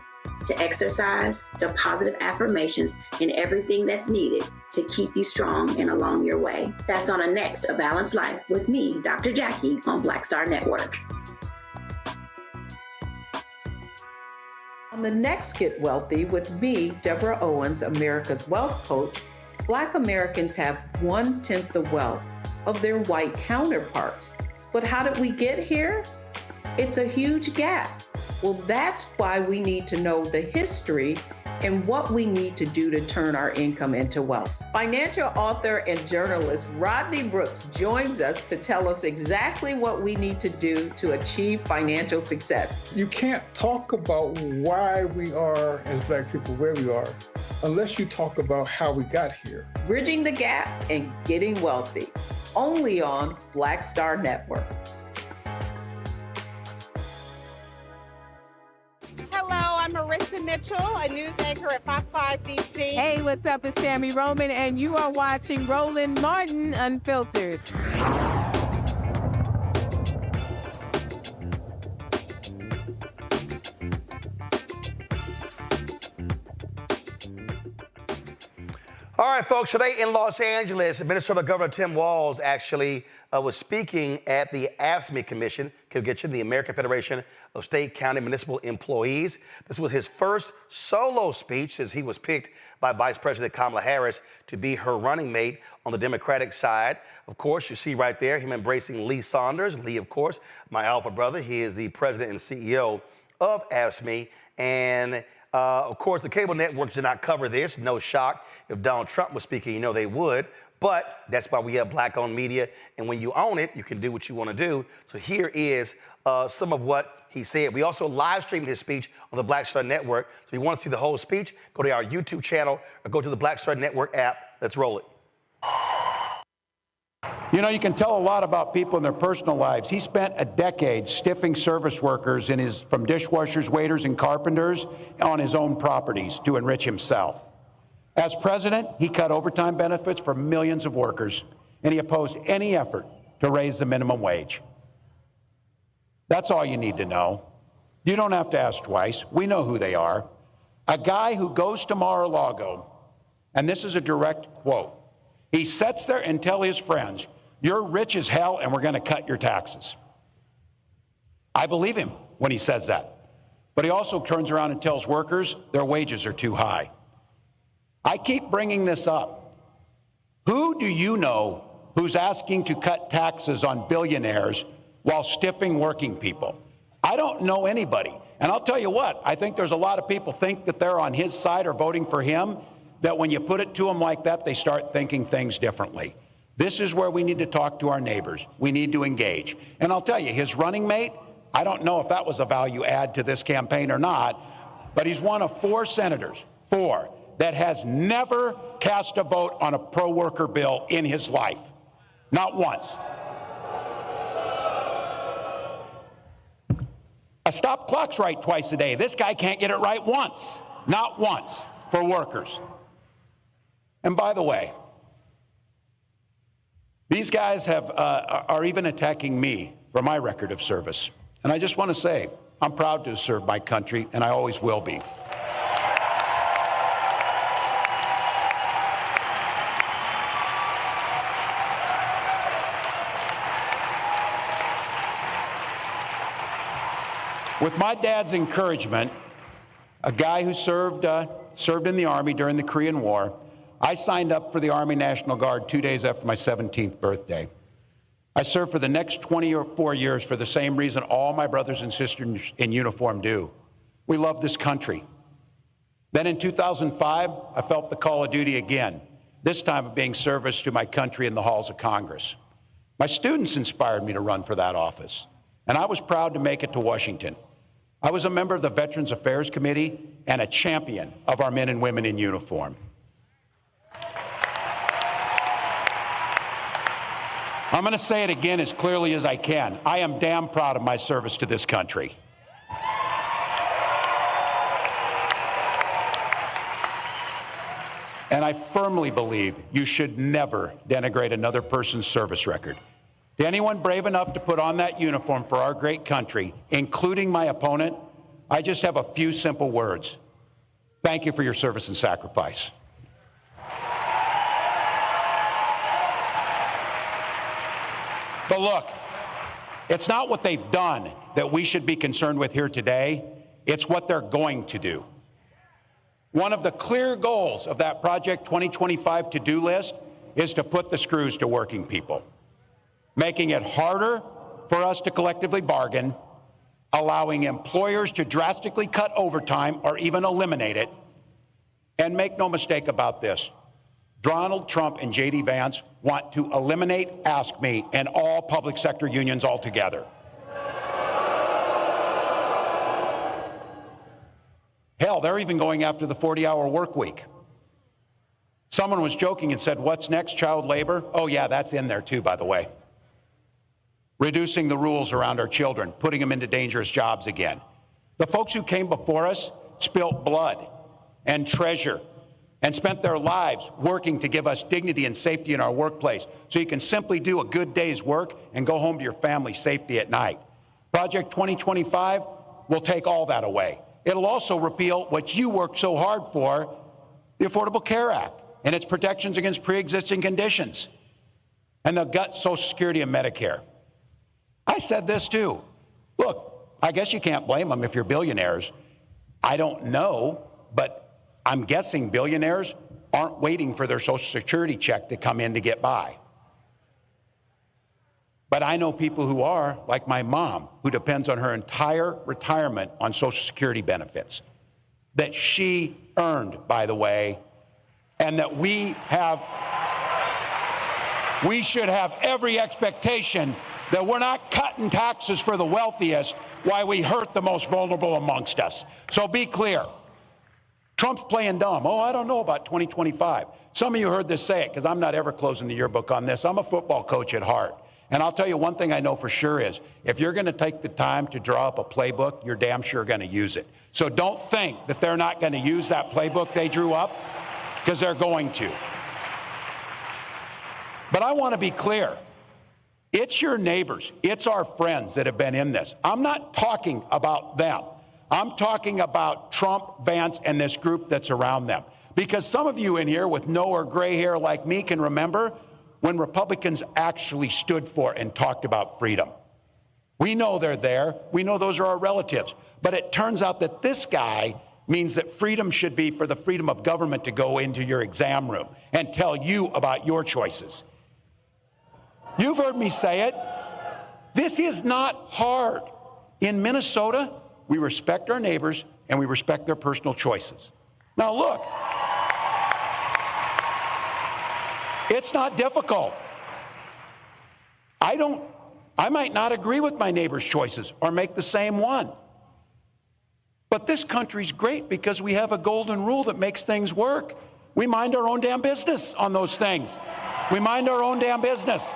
to exercise, to positive affirmations, and everything that's needed to keep you strong and along your way. That's on a next A Balanced Life with me, Dr. Jackie, on Black Star Network. On the next Get Wealthy with me, Deborah Owens, America's Wealth Coach, Black Americans have 1/10 the wealth of their white counterparts. But how did we get here? It's a huge gap. Well, that's why we need to know the history and what we need to do to turn our income into wealth. Financial author and journalist Rodney Brooks joins us to tell us exactly what we need to do to achieve financial success. You can't talk about why we are, as Black people, where we are, unless you talk about how we got here. Bridging the gap and getting wealthy, only on Black Star Network. Hello, I'm Marissa Mitchell, a news anchor at Fox 5 DC. Hey, what's up? It's Tammy Roman, and you are watching Roland Martin Unfiltered. All right, folks, today in Los Angeles, Minnesota Governor Tim Walz actually was speaking at the AFSCME Commission, the American Federation of State, County, Municipal Employees. This was his first solo speech since he was picked by Vice President Kamala Harris to be her running mate on the Democratic side. Of course, you see right there him embracing Lee Saunders. Lee, of course, my alpha brother. He is the president and CEO of AFSCME. And of course, the cable networks did not cover this. No shock. If Donald Trump was speaking, they would. But that's why we have Black-owned media. And when you own it, you can do what you want to do. So here is some of what he said. We also live streamed his speech on the Black Star Network. So if you want to see the whole speech, go to our YouTube channel or go to the Black Star Network app. Let's roll it. You can tell a lot about people in their personal lives. He spent a decade stiffing service workers from dishwashers, waiters, and carpenters on his own properties to enrich himself. As president, he cut overtime benefits for millions of workers, and he opposed any effort to raise the minimum wage. That's all you need to know. You don't have to ask twice. We know who they are. A guy who goes to Mar-a-Lago, and this is a direct quote, he sits there and tells his friends, "You're rich as hell and we're going to cut your taxes." I believe him when he says that. But he also turns around and tells workers their wages are too high. I keep bringing this up. Who do you know who's asking to cut taxes on billionaires while stiffing working people? I don't know anybody. And I'll tell you what, I think there's a lot of people think that they're on his side or voting for him, that when you put it to them like that, they start thinking things differently. This is where we need to talk to our neighbors. We need to engage. And I'll tell you, his running mate, I don't know if that was a value add to this campaign or not, but he's one of 4 senators, 4, that has never cast a vote on a pro-worker bill in his life. Not once. A stop clock's right twice a day. This guy can't get it right once. Not once for workers. And by the way, these guys are even attacking me for my record of service. And I just want to say, I'm proud to serve my country, and I always will be. With my dad's encouragement, a guy who served in the Army during the Korean War, I signed up for the Army National Guard 2 days after my 17th birthday. I served for the next 24 years for the same reason all my brothers and sisters in uniform do. We love this country. Then in 2005, I felt the call of duty again, this time of being service to my country in the halls of Congress. My students inspired me to run for that office, and I was proud to make it to Washington. I was a member of the Veterans Affairs Committee and a champion of our men and women in uniform. I'm going to say it again as clearly as I can. I am damn proud of my service to this country. And I firmly believe you should never denigrate another person's service record. To anyone brave enough to put on that uniform for our great country, including my opponent, I just have a few simple words. Thank you for your service and sacrifice. But look, it's not what they've done that we should be concerned with here today. It's what they're going to do. One of the clear goals of that Project 2025 to-do list is to put the screws to working people, making it harder for us to collectively bargain, allowing employers to drastically cut overtime or even eliminate it. And make no mistake about this, Donald Trump and J.D. Vance want to eliminate Ask Me and all public sector unions altogether. Hell, they're even going after the 40-hour work week. Someone was joking and said, what's next, child labor? Oh yeah, that's in there too, by the way. Reducing the rules around our children, putting them into dangerous jobs again. The folks who came before us spilt blood and treasure and spent their lives working to give us dignity and safety in our workplace so you can simply do a good day's work and go home to your family safely at night. Project 2025 will take all that away. It'll also repeal what you worked so hard for, the Affordable Care Act and its protections against pre-existing conditions, and they'll gut Social Security and Medicare. I said this too. Look, I guess you can't blame them if you're billionaires. I don't know, but I'm guessing billionaires aren't waiting for their Social Security check to come in to get by. But I know people who are, like my mom, who depends on her entire retirement on Social Security benefits that she earned, by the way, and that we should have every expectation that we're not cutting taxes for the wealthiest while we hurt the most vulnerable amongst us. So be clear. Trump's playing dumb. Oh, I don't know about 2025. Some of you heard this say it, because I'm not ever closing the yearbook on this. I'm a football coach at heart. And I'll tell you one thing I know for sure is, if you're going to take the time to draw up a playbook, you're damn sure going to use it. So don't think that they're not going to use that playbook they drew up, because they're going to. But I want to be clear. It's your neighbors, it's our friends that have been in this. I'm not talking about them. I'm talking about Trump, Vance, and this group that's around them. Because some of you in here with no or gray hair like me can remember when Republicans actually stood for and talked about freedom. We know they're there. We know those are our relatives. But it turns out that this guy means that freedom should be for the freedom of government to go into your exam room and tell you about your choices. You've heard me say it. This is not hard. In Minnesota, we respect our neighbors and we respect their personal choices. Now look, it's not difficult. I might not agree with my neighbor's choices or make the same one. But this country's great because we have a golden rule that makes things work. We mind our own damn business on those things. We mind our own damn business.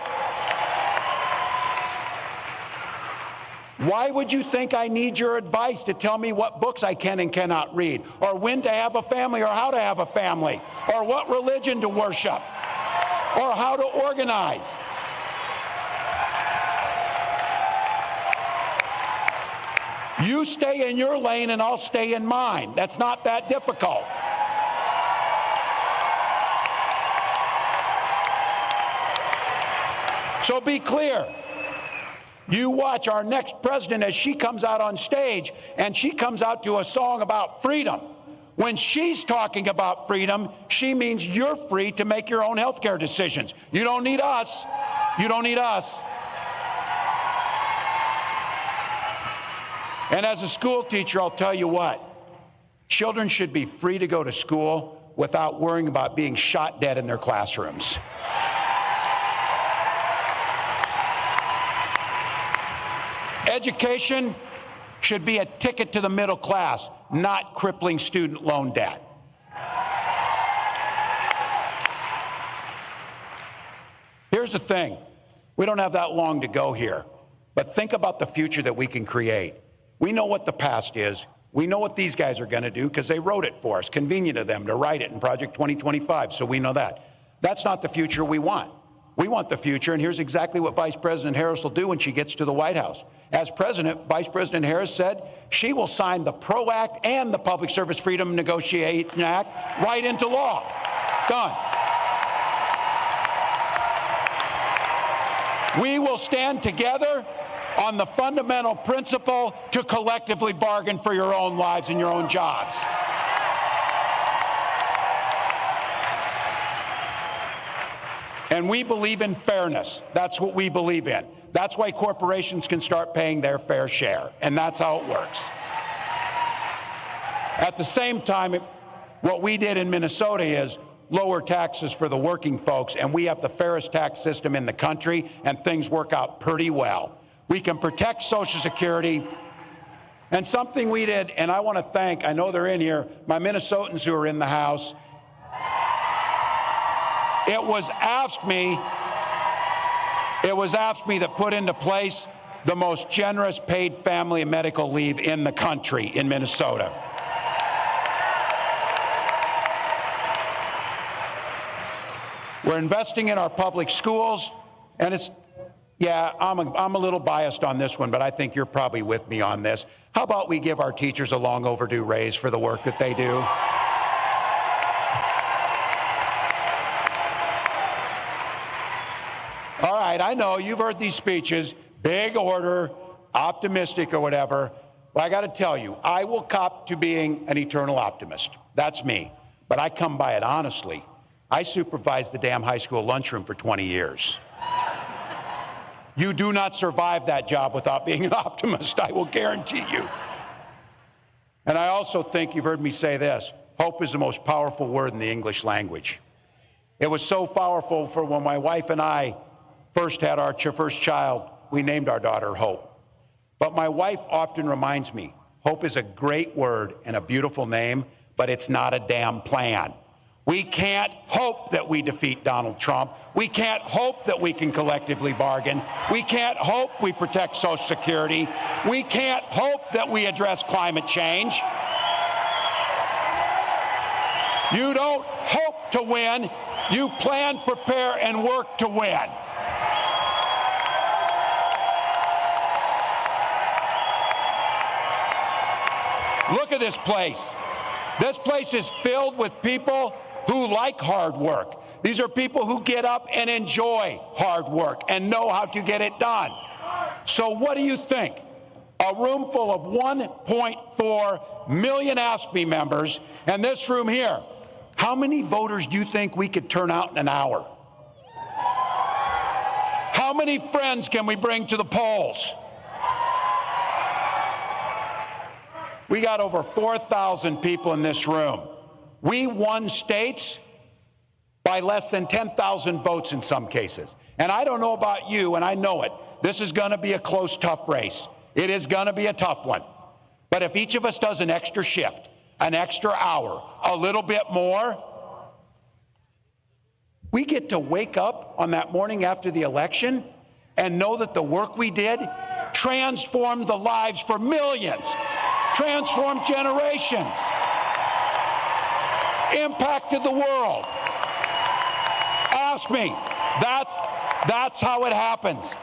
Why would you think I need your advice to tell me what books I can and cannot read, or when to have a family, or how to have a family, or what religion to worship, or how to organize? You stay in your lane and I'll stay in mine. That's not that difficult. So be clear. You watch our next president as she comes out on stage and she comes out to a song about freedom. When she's talking about freedom, she means you're free to make your own health care decisions. You don't need us. You don't need us. And as a school teacher, I'll tell you what, children should be free to go to school without worrying about being shot dead in their classrooms. Education should be a ticket to the middle class, not crippling student loan debt. Here's the thing. We don't have that long to go here, but think about the future that we can create. We know what the past is. We know what these guys are going to do because they wrote it for us. Convenient to them to write it in Project 2025, so we know that. That's not the future we want. We want the future, and here's exactly what Vice President Harris will do when she gets to the White House. As president, Vice President Harris said she will sign the PRO Act and the Public Service Freedom Negotiation Act right into law. Done. We will stand together on the fundamental principle to collectively bargain for your own lives and your own jobs. And we believe in fairness. That's what we believe in. That's why corporations can start paying their fair share, and that's how it works. At the same time, what we did in Minnesota is lower taxes for the working folks, and we have the fairest tax system in the country, and things work out pretty well. We can protect Social Security. And something we did, and I want to thank, I know they're in here, my Minnesotans who are in the House. It was AFSCME that put into place the most generous paid family and medical leave in the country in Minnesota. We're investing in our public schools, and it's, yeah, I'm a little biased on this one, but I think you're probably with me on this. How about we give our teachers a long overdue raise for the work that they do? All right, I know you've heard these speeches, big order, optimistic or whatever. But I got to tell you, I will cop to being an eternal optimist. That's me. But I come by it honestly. I supervised the damn high school lunchroom for 20 years. You do not survive that job without being an optimist, I will guarantee you. And I also think you've heard me say this, hope is the most powerful word in the English language. It was so powerful for when my wife and I first had our first child, we named our daughter Hope. But my wife often reminds me, hope is a great word and a beautiful name, but it's not a damn plan. We can't hope that we defeat Donald Trump. We can't hope that we can collectively bargain. We can't hope we protect Social Security. We can't hope that we address climate change. You don't hope to win. You plan, prepare, and work to win. Look at this place. This place is filled with people who like hard work. These are people who get up and enjoy hard work and know how to get it done. So what do you think? A room full of 1.4 million AFSCME members, and this room here, how many voters do you think we could turn out in an hour? How many friends can we bring to the polls? We got over 4,000 people in this room. We won states by less than 10,000 votes in some cases. And I don't know about you, and I know it. This is going to be a close, tough race. It is going to be a tough one. But if each of us does an extra shift, an extra hour, a little bit more, we get to wake up on that morning after the election and know that the work we did transformed the lives for millions, transformed generations, impacted the world. Ask me. That's how it happens.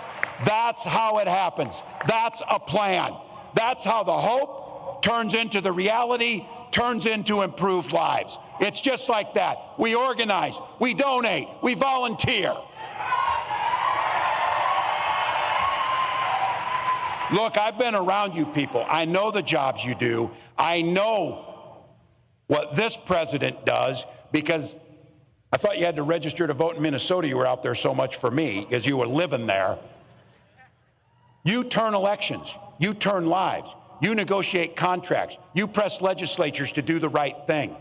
That's how it happens. That's a plan. That's how the hope turns into the reality, turns into improved lives. It's just like that. We organize, we donate, we volunteer. Look, I've been around you people. I know the jobs you do. I know what this president does, because I thought you had to register to vote in Minnesota. You were out there so much for me because you were living there. You turn elections. You turn lives. You negotiate contracts. You press legislatures to do the right thing.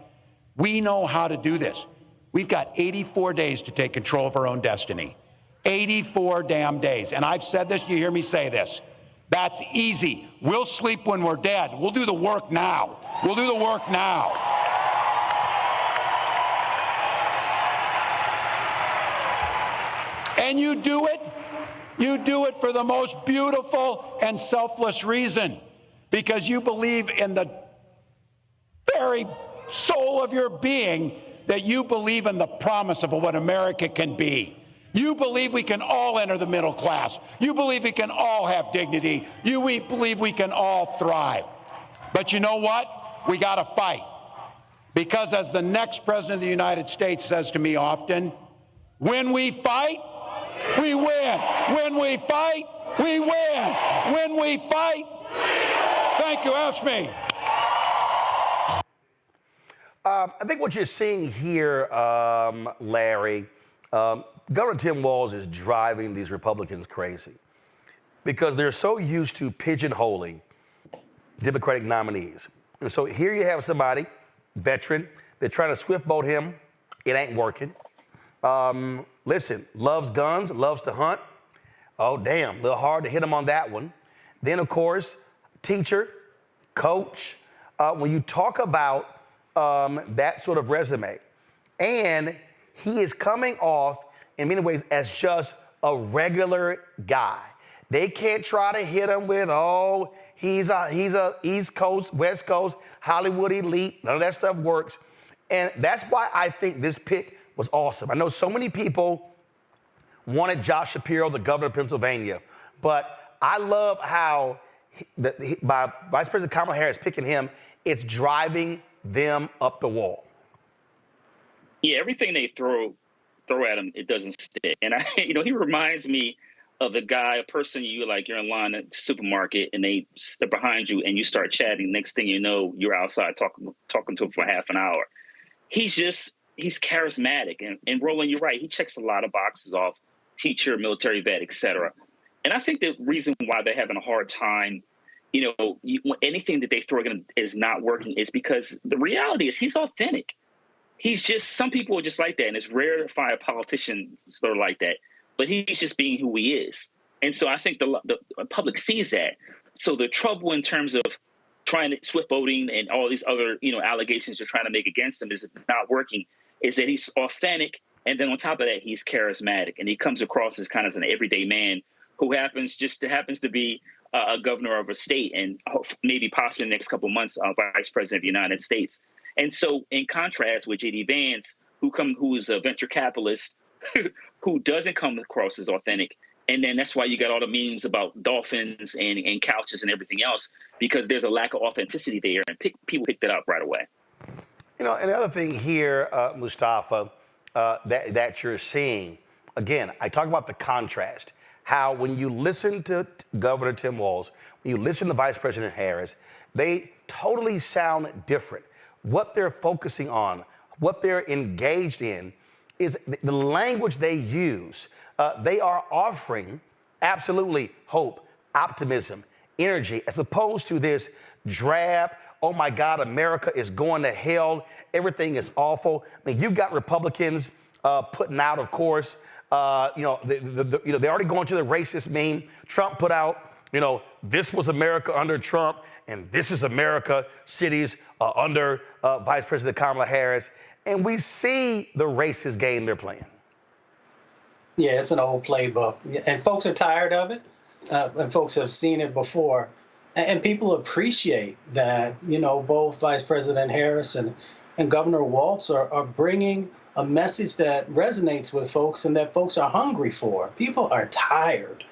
We know how to do this. We've got 84 days to take control of our own destiny. 84 damn days. And I've said this, you hear me say this. That's easy. We'll sleep when we're dead. We'll do the work now. We'll do the work now. And you do it for the most beautiful and selfless reason, because you believe in the very soul of your being that you believe in the promise of what America can be. You believe we can all enter the middle class. You believe we can all have dignity. We believe we can all thrive. But you know what? We got to fight. Because as the next president of the United States says to me often, when we fight, we win. When we fight, we win. When we fight, thank you. Ask me. I think what you're seeing here, Larry, Governor Tim Walz is driving these Republicans crazy because they're so used to pigeonholing Democratic nominees. And so here you have somebody, veteran, they're trying to swift boat him. It ain't working. Listen, loves guns, loves to hunt. Oh, damn, a little hard to hit him on that one. Then, of course, teacher, coach. When you talk about that sort of resume, and he is coming off in many ways as just a regular guy. They can't try to hit him with, oh, he's a East Coast, West Coast, Hollywood elite. None of that stuff works. And that's why I think this pick was awesome. I know so many people wanted Josh Shapiro, the governor of Pennsylvania, but I love how by Vice President Kamala Harris picking him, it's driving them up the wall. Yeah, everything they throw at him, it doesn't stick. And he reminds me of the guy, a person you're in line at the supermarket and they're behind you and you start chatting. Next thing you know, you're outside talking to him for half an hour. He's charismatic. And Roland, you're right. He checks a lot of boxes off: teacher, military vet, et cetera. And I think the reason why they're having a hard time, anything that they throw at him is not working is because the reality is he's authentic. Some people are just like that. And it's rare to find a politician sort of like that. But he's just being who he is. And so I think the public sees that. So the trouble in terms of trying to swift voting and all these other, allegations they're trying to make against him is not working, is that he's authentic. And then on top of that, he's charismatic. And he comes across as kind of an everyday man who happens to be a governor of a state and maybe possibly in the next couple of months, vice president of the United States. And so in contrast with J.D. Vance, who is a venture capitalist who doesn't come across as authentic. And then that's why you got all the memes about dolphins and couches and everything else, because there's a lack of authenticity there, and people pick that up right away. Another thing here, Mustafa, that you're seeing, again, I talk about the contrast, how when you listen to Governor Tim Walz, when you listen to Vice President Harris, they totally sound different. What they're focusing on, what they're engaged in, is the language they use. They are offering absolutely hope, optimism, energy, as opposed to this drab, oh my God, America is going to hell, everything is awful. I mean, you've got Republicans putting out, of course, they're already going to the racist meme. Trump put out, this was America under Trump, and this is America cities under Vice President Kamala Harris. And we see the racist game they're playing. Yeah, it's an old playbook. And folks are tired of it. And folks have seen it before. And people appreciate that, both Vice President Harris and Governor Walz are bringing a message that resonates with folks and that folks are hungry for. People are tired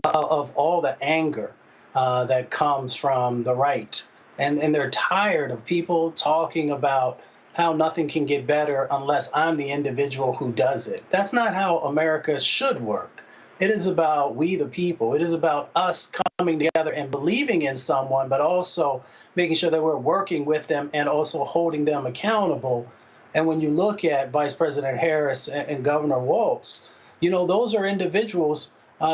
of all the anger that comes from the right. And they're tired of people talking about how nothing can get better unless I'm the individual who does it. That's not how America should work. It is about we the people. It is about us coming together and believing in someone, but also making sure that we're working with them and also holding them accountable. And when you look at Vice President Harris and Governor Walz, those are individuals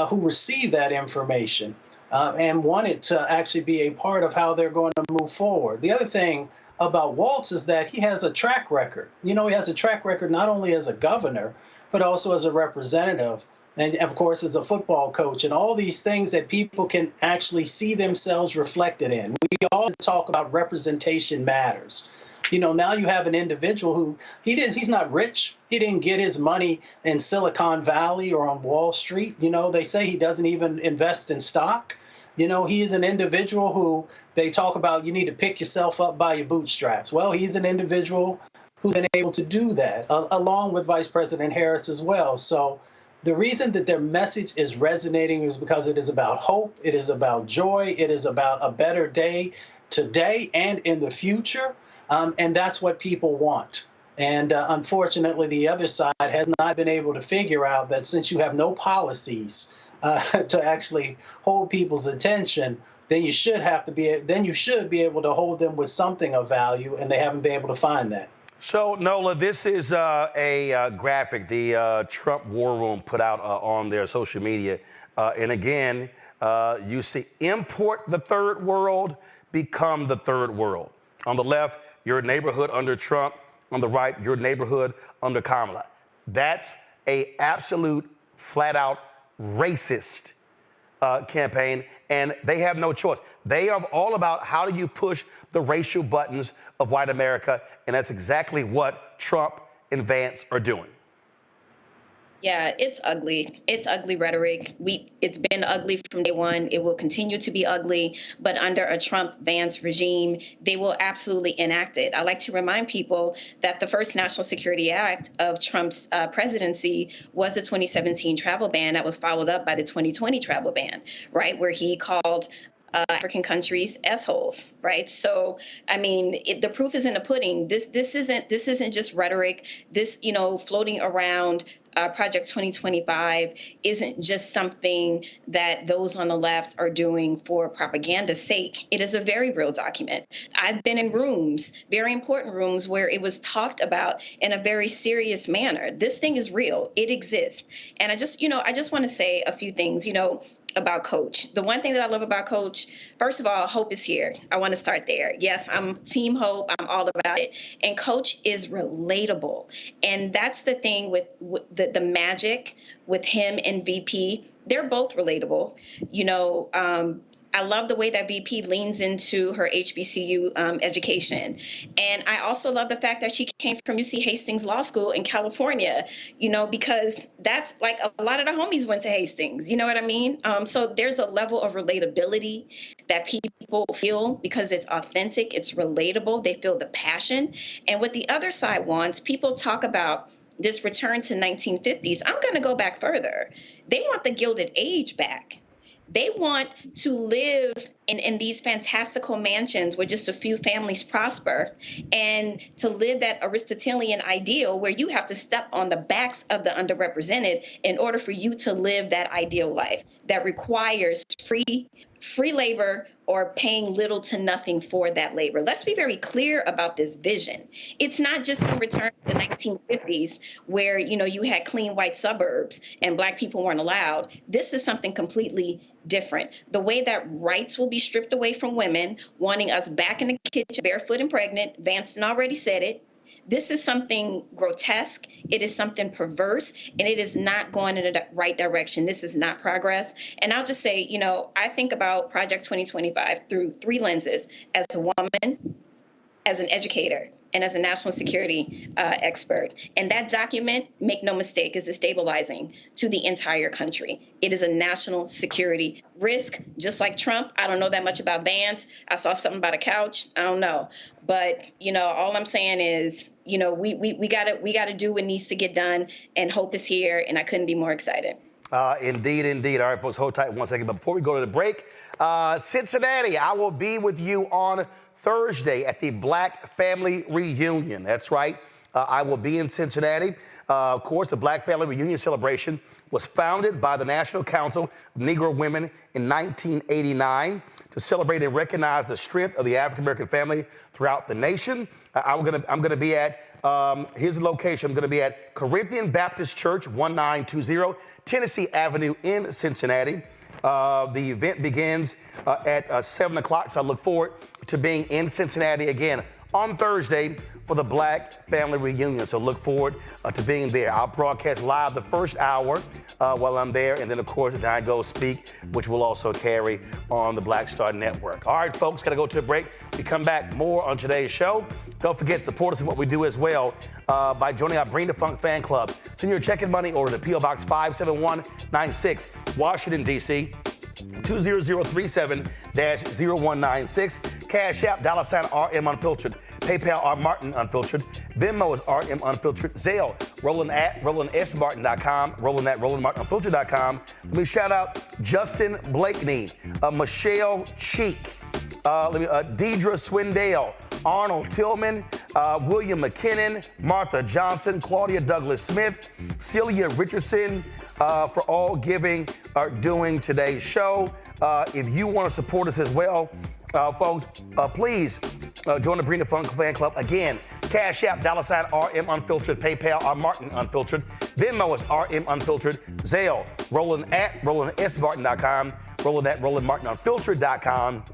who receive that information and want it to actually be a part of how they're going to move forward. The other thing about Walz is that he has a track record. He has a track record not only as a governor, but also as a representative, and of course as a football coach, and all these things that people can actually see themselves reflected in. We all talk about representation matters. Now you have an individual who he's not rich. He didn't get his money in Silicon Valley or on Wall Street. They say he doesn't even invest in stock. He is an individual who they talk about, you need to pick yourself up by your bootstraps. Well, he's an individual who's been able to do that, along with Vice President Harris as well. So the reason that their message is resonating is because it is about hope, it is about joy, it is about a better day today and in the future, and that's what people want. And unfortunately, the other side has not been able to figure out that since you have no policies to actually hold people's attention, then you should be able to hold them with something of value, and they haven't been able to find that. So, Nola, this is a graphic the Trump War Room put out on their social media. And again, you see import the third world, become the third world. On the left, your neighborhood under Trump. On the right, your neighborhood under Kamala. That's a absolute flat-out racist campaign, and they have no choice. They are all about how do you push the racial buttons of white America, and that's exactly what Trump and Vance are doing. Yeah, it's ugly. It's ugly rhetoric. It's been ugly from day one. It will continue to be ugly. But under a Trump-Vance regime, they will absolutely enact it. I like to remind people that the first National Security Act of Trump's presidency was the 2017 travel ban that was followed up by the 2020 travel ban, right, where he called African countries assholes, right? So, I mean, the proof is in the pudding. This isn't just rhetoric. This, floating around Project 2025 isn't just something that those on the left are doing for propaganda's sake. It is a very real document. I've been in rooms, very important rooms, where it was talked about in a very serious manner. This thing is real. It exists. And I just want to say a few things, about Coach. The one thing that I love about Coach, first of all, hope is here. I want to start there. Yes, I'm Team Hope. I'm all about it. And Coach is relatable. And that's the thing with the magic with him and VP. They're both relatable. I love the way that VP leans into her HBCU education. And I also love the fact that she came from UC Hastings Law School in California, because that's like a lot of the homies went to Hastings, you know what I mean? So there's a level of relatability that people feel because it's authentic, it's relatable, they feel the passion. And what the other side wants, people talk about this return to 1950s. I'm going to go back further. They want the Gilded Age back. They want to live in these fantastical mansions where just a few families prosper, and to live that Aristotelian ideal where you have to step on the backs of the underrepresented in order for you to live that ideal life that requires free labor or paying little to nothing for that labor. Let's be very clear about this vision. It's not just a return to the 1950s where, you had clean white suburbs and Black people weren't allowed. This is something completely different. The way that rights will be stripped away from women, wanting us back in the kitchen, barefoot and pregnant. Vance already said it. This is something grotesque. It is something perverse, and it is not going in the right direction. This is not progress. And I'll just say, I think about Project 2025 through three lenses: as a woman, as an educator, and as a national security expert. And that document, make no mistake, is destabilizing to the entire country. It is a national security risk, just like Trump. I don't know that much about bans. I saw something about a couch. I don't know. But, all I'm saying is, we gotta do what needs to get done, and hope is here, and I couldn't be more excited. Indeed. All right, folks, hold tight 1 second. But before we go to the break, Cincinnati, I will be with you on Thursday at the Black Family Reunion. That's right. I will be in Cincinnati. Of course, the Black Family Reunion celebration was founded by the National Council of Negro Women in 1989 to celebrate and recognize the strength of the African-American family throughout the nation. I'm going to be at, here's the location. I'm going to be at Corinthian Baptist Church, 1920 Tennessee Avenue in Cincinnati. The event begins at 7 o'clock, so I look forward to being in Cincinnati again on Thursday for the Black Family Reunion. So look forward to being there. I'll broadcast live the first hour while I'm there, and then, of course, then I go speak, which will also carry on the Black Star Network. All right, folks, got to go to a break. We come back more on today's show. Don't forget, support us in what we do as well by joining our Bring the Funk fan club. Send your check and money order to P.O. Box 57196, Washington, D.C., 20037-0196. Cash App, $RM Unfiltered. PayPal, R Martin Unfiltered. Venmo is RM Unfiltered. Zelle, Roland at RolandSMartin.com. Roland at RolandMartinUnfiltered.com. Let me shout out Justin Blakeney, Michelle Cheek, Deidre Swindale, Arnold Tillman, William McKinnon, Martha Johnson, Claudia Douglas Smith, Celia Richardson, for all giving or doing today's show. If you want to support us as well, folks, please join the Bring the Funk fan club. Again, Cash App, $RM Unfiltered. PayPal, R Martin Unfiltered. Venmo is RM Unfiltered. Zelle, Roland at RolandSMartin.com. Roland at RolandMartinUnfiltered.com.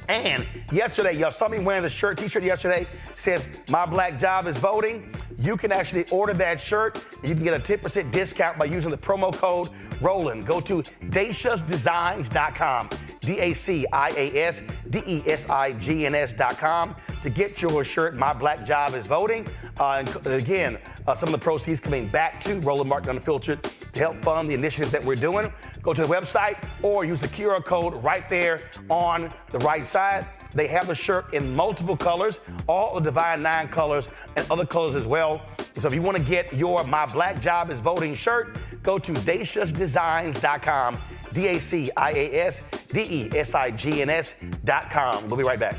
And yesterday, y'all saw me wearing the t-shirt yesterday. Says, my black job is voting. You can actually order that shirt. You can get a 10% discount by using the promo code Roland. Go to DaciasDesigns.com, DaciasDesigns.com to get your shirt. My black job is voting. And again, some of the proceeds coming back to Roland Martin Unfiltered to help fund the initiatives that we're doing. Go to the website or use the QR code right there on the right side. They have the shirt in multiple colors, all the Divine Nine colors and other colors as well. So if you want to get your My Black Job is Voting shirt, go to DaciasDesigns.com, DaciasDesigns.com. We'll be right back.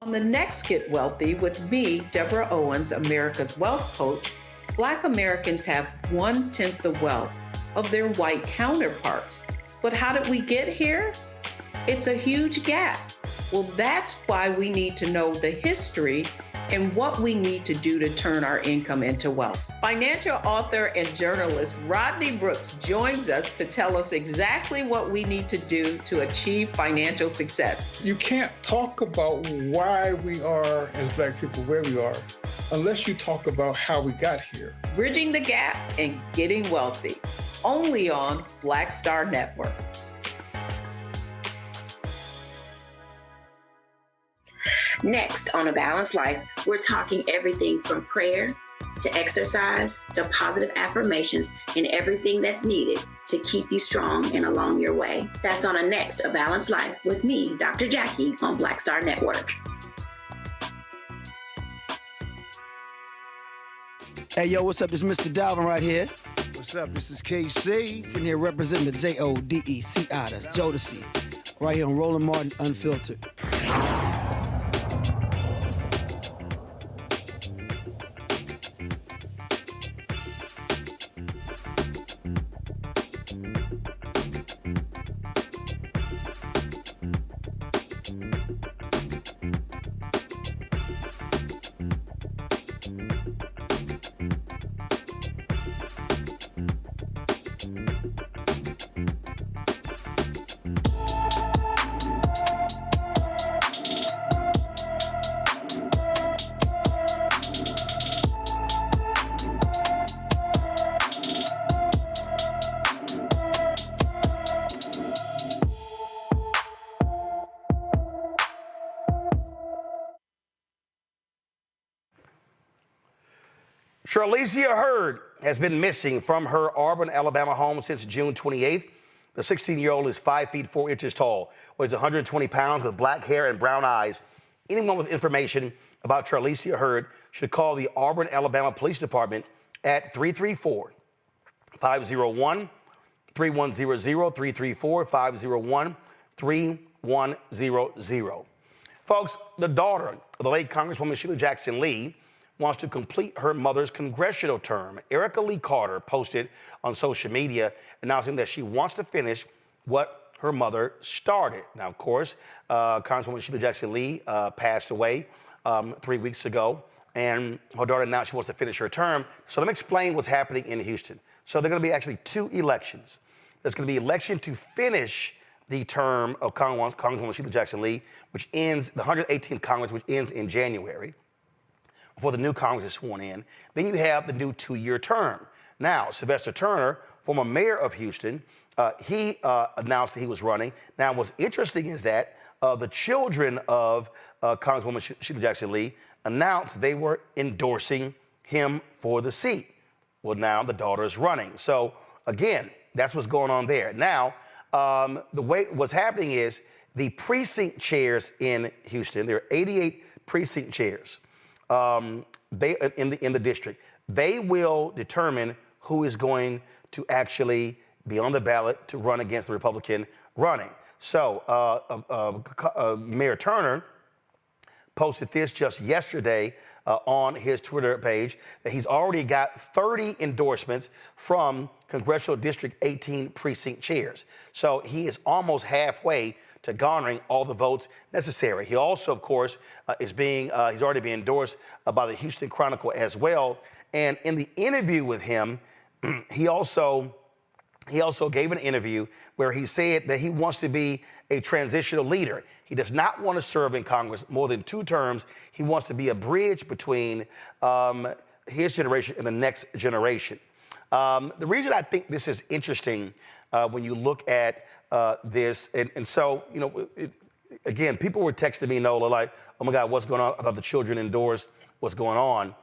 On the next Get Wealthy with me, Deborah Owens, America's Wealth Coach, Black Americans have 1/10 the wealth of their white counterparts. But how did we get here? It's a huge gap. Well, that's why we need to know the history and what we need to do to turn our income into wealth. Financial author and journalist Rodney Brooks joins us to tell us exactly what we need to do to achieve financial success. You can't talk about why we are, as Black people, where we are, unless you talk about how we got here. Bridging the gap and getting wealthy, only on Black Star Network. Next on A Balanced Life, we're talking everything from prayer to exercise to positive affirmations and everything that's needed to keep you strong and along your way. That's on a next A Balanced Life with me, Dr. Jackie, on Black Star Network. Hey, yo, what's up? This is Mr. Dalvin right here. What's up? This is KC. Sitting here representing the JODECI, that's Jodeci, right here on Roland Martin Unfiltered. Charlicia Hurd has been missing from her Auburn, Alabama home since June 28th. The 16-year-old is 5 feet 4 inches tall, weighs 120 pounds with black hair and brown eyes. Anyone with information about Charlicia Hurd should call the Auburn, Alabama Police Department at 334-501-3100, 334-501-3100. Folks, the daughter of the late Congresswoman Shelia Jackson Lee wants to complete her mother's congressional term. Erica Lee Carter posted on social media announcing that she wants to finish what her mother started. Now, of course, Congresswoman Shelia Jackson Lee passed away 3 weeks ago, and her daughter announced she wants to finish her term. So let me explain what's happening in Houston. So there are going to be actually 2 elections. There's going to be election to finish the term of Congresswoman Shelia Jackson Lee, which ends, the 118th Congress, which ends in January, before the new Congress is sworn in. Then you have the new 2-year term. Now, Sylvester Turner, former mayor of Houston, he announced that he was running. Now, what's interesting is that the children of Congresswoman Shelia Jackson Lee announced they were endorsing him for the seat. Well, now the daughter is running. So, again, that's what's going on there. Now, the way what's happening is the precinct chairs in Houston, there are 88 precinct chairs. They in the district, they will determine who is going to actually be on the ballot to run against the Republican running. So Mayor Turner posted this just yesterday on his Twitter page that he's already got 30 endorsements from Congressional District 18 precinct chairs. So he is almost halfway to garnering all the votes necessary. He also, of course, he's already been endorsed by the Houston Chronicle as well. And in the interview with him, he also gave an interview where he said that he wants to be a transitional leader. He does not want to serve in Congress more than 2 terms. He wants to be a bridge between his generation and the next generation. The reason I think this is interesting when you look at this, and so, you know, again, people were texting me, Nola, like, oh my God, what's going on? I thought the children endorsed what's going on.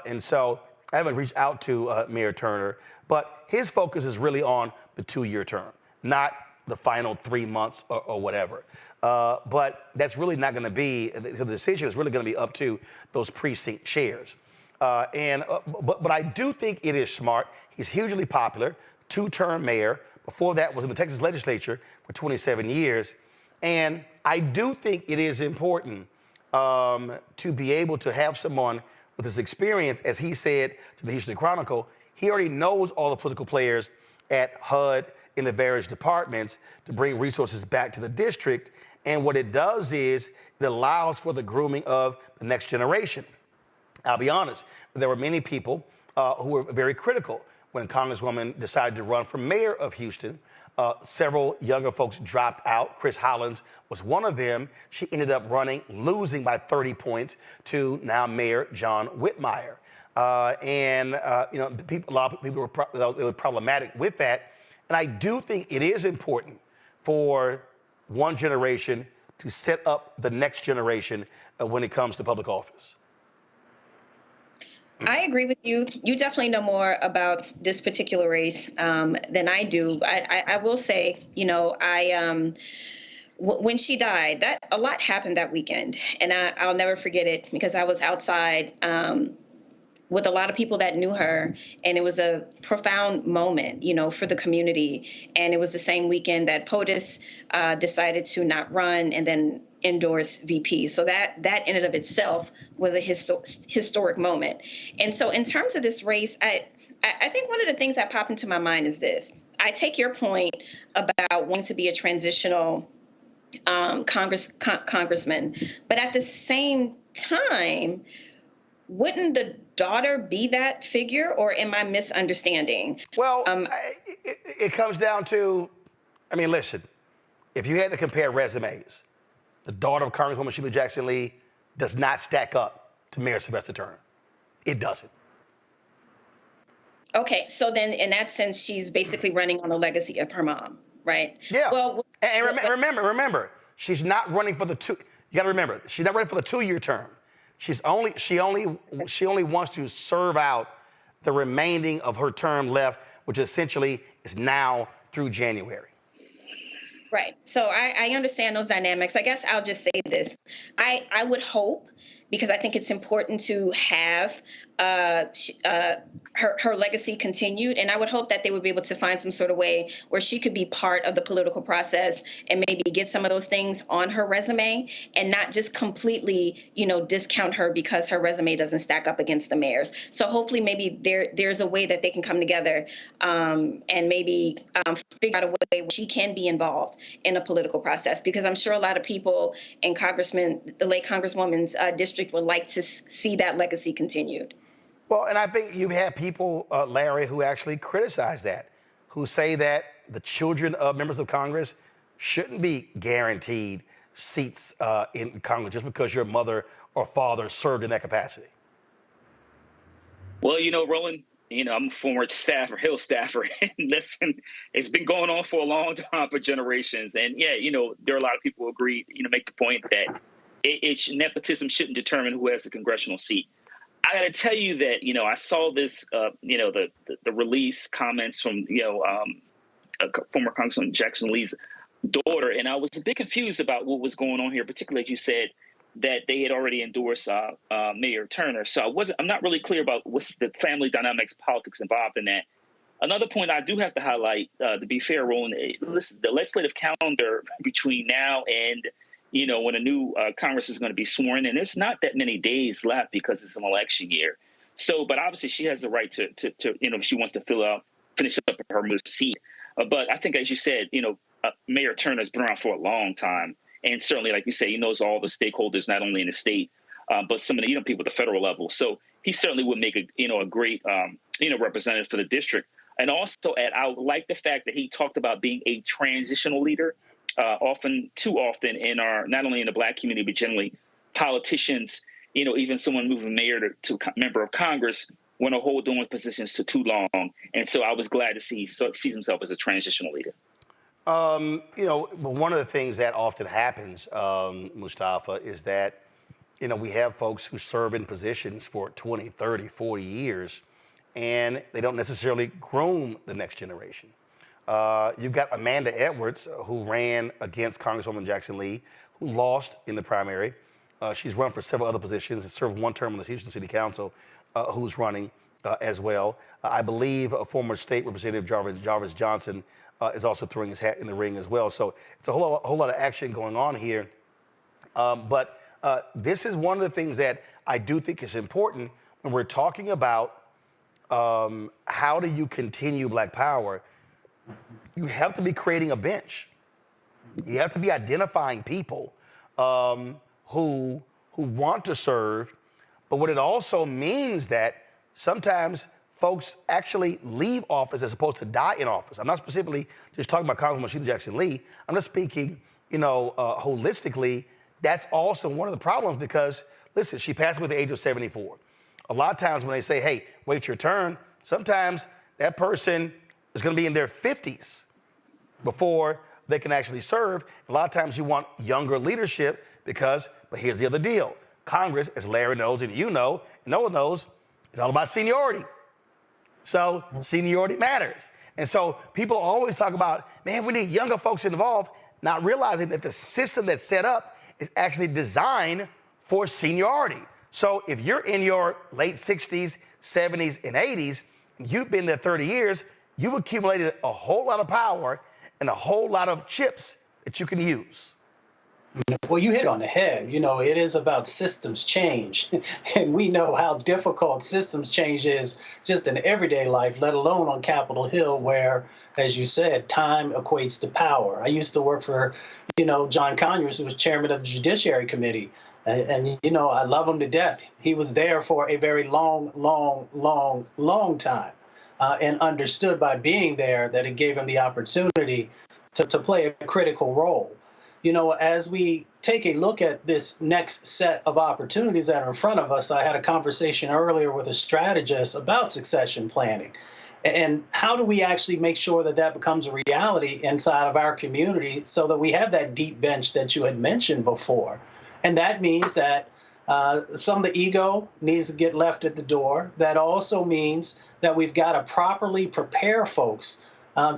And so I haven't reached out to Mayor Turner, but his focus is really on the 2-year term, not the final 3 months or whatever. But that's really not going to be, the decision is really going to be up to those precinct chairs. But I do think it is smart. He's hugely popular, 2-term mayor. Before that was in the Texas legislature for 27 years. And I do think it is important to be able to have someone with his experience, as he said to the Houston Chronicle, he already knows all the political players at HUD in the various departments to bring resources back to the district. And what it does is it allows for the grooming of the next generation. I'll be honest, there were many people who were very critical when Congresswoman decided to run for mayor of Houston. Several younger folks dropped out. Chris Hollins was one of them. She ended up running, losing by 30 points to now Mayor John Whitmire. You know, a lot of people were problematic with that. And I do think it is important for one generation to set up the next generation when it comes to public office. I agree with you. You definitely know more about this particular race than I do. I will say, you know, when she died, that a lot happened that weekend, and I'll never forget it because I was outside with a lot of people that knew her, and it was a profound moment, you know, for the community. And it was the same weekend that POTUS decided to not run and then endorse VP. So that in and of itself was a historic moment. And so in terms of this race, I think one of the things that popped into my mind is this. I take your point about wanting to be a transitional congressman, but at the same time, wouldn't the daughter be that figure, or am I misunderstanding? Well, it comes down to, I mean, listen, if you had to compare resumes, the daughter of Congresswoman Shelia Jackson Lee does not stack up to Mayor Sylvester Turner. It doesn't. Okay, so then in that sense, she's basically running on the legacy of her mom, right? Yeah. Well, and remember, she's not running for the you got to remember, she's not running for the 2-year term. She only wants to serve out the remaining of her term left, which essentially is now through January? Right. So I understand those dynamics. I guess I'll just say this. I would hope, because I think it's important to have her legacy continued. And I would hope that they would be able to find some sort of way where she could be part of the political process and maybe get some of those things on her resume and not just completely, discount her because her resume doesn't stack up against the mayor's. So hopefully maybe there's a way that they can come together and maybe figure out a way where she can be involved in a political process, because I'm sure a lot of people in the late Congresswoman's district would like to see that legacy continued. Well, and I think you've had people, Larry, who actually criticize that, who say that the children of members of Congress shouldn't be guaranteed seats in Congress just because your mother or father served in that capacity. Well, Roland, I'm a former Hill staffer, and listen, it's been going on for a long time, for generations. And yeah, there are a lot of people who agree, make the point that nepotism shouldn't determine who has a congressional seat. I got to tell you that, I saw this, the release comments from, former Congressman Jackson Lee's daughter, and I was a bit confused about what was going on here, particularly as you said that they had already endorsed Mayor Turner. So I'm not really clear about what's the family dynamics, politics involved in that. Another point I do have to highlight, to be fair, Roland, the legislative calendar between now and when a new Congress is going to be sworn in, there's not that many days left because it's an election year. So, but obviously she has the right to if she wants to finish up her seat. But I think, as you said, Mayor Turner has been around for a long time. And certainly, like you say, he knows all the stakeholders, not only in the state, but some of the people at the federal level. So he certainly would make a great representative for the district. And also, I like the fact that he talked about being a transitional leader. Too often in not only in the Black community, but generally politicians, even someone moving mayor to member of Congress want to hold on with positions to too long. And so I was glad to see he sees himself as a transitional leader. One of the things that often happens, Mustafa, is that, we have folks who serve in positions for 20, 30, 40 years, and they don't necessarily groom the next generation. You've got Amanda Edwards, who ran against Congresswoman Jackson Lee, who lost in the primary. She's run for several other positions and served one term on the Houston City Council, who's running as well. I believe a former state representative, Jarvis Johnson, is also throwing his hat in the ring as well. So it's a whole lot of action going on here. But this is one of the things that I do think is important when we're talking about how do you continue Black power. You have to be creating a bench. You have to be identifying people who want to serve. But what it also means that sometimes folks actually leave office as opposed to die in office. I'm not specifically just talking about Congresswoman Shelia Jackson Lee. I'm just speaking, holistically. That's also one of the problems because, listen, she passed away at the age of 74. A lot of times when they say, hey, wait your turn, sometimes that person is going to be in their 50s before they can actually serve. A lot of times you want younger leadership but here's the other deal. Congress, as Larry knows and no one knows, it's all about seniority. So seniority matters. And so people always talk about, man, we need younger folks involved, not realizing that the system that's set up is actually designed for seniority. So if you're in your late 60s, 70s, and 80s, you've been there 30 years, you've accumulated a whole lot of power and a whole lot of chips that you can use. Well, you hit on the head. It is about systems change. And we know how difficult systems change is just in everyday life, let alone on Capitol Hill, where, as you said, time equates to power. I used to work for, John Conyers, who was chairman of the Judiciary Committee. And I love him to death. He was there for a very long time. And understood by being there that it gave him the opportunity to play a critical role. As we take a look at this next set of opportunities that are in front of us, I had a conversation earlier with a strategist about succession planning. And how do we actually make sure that becomes a reality inside of our community so that we have that deep bench that you had mentioned before? And that means that some of the ego needs to get left at the door. That also means that we've got to properly prepare folks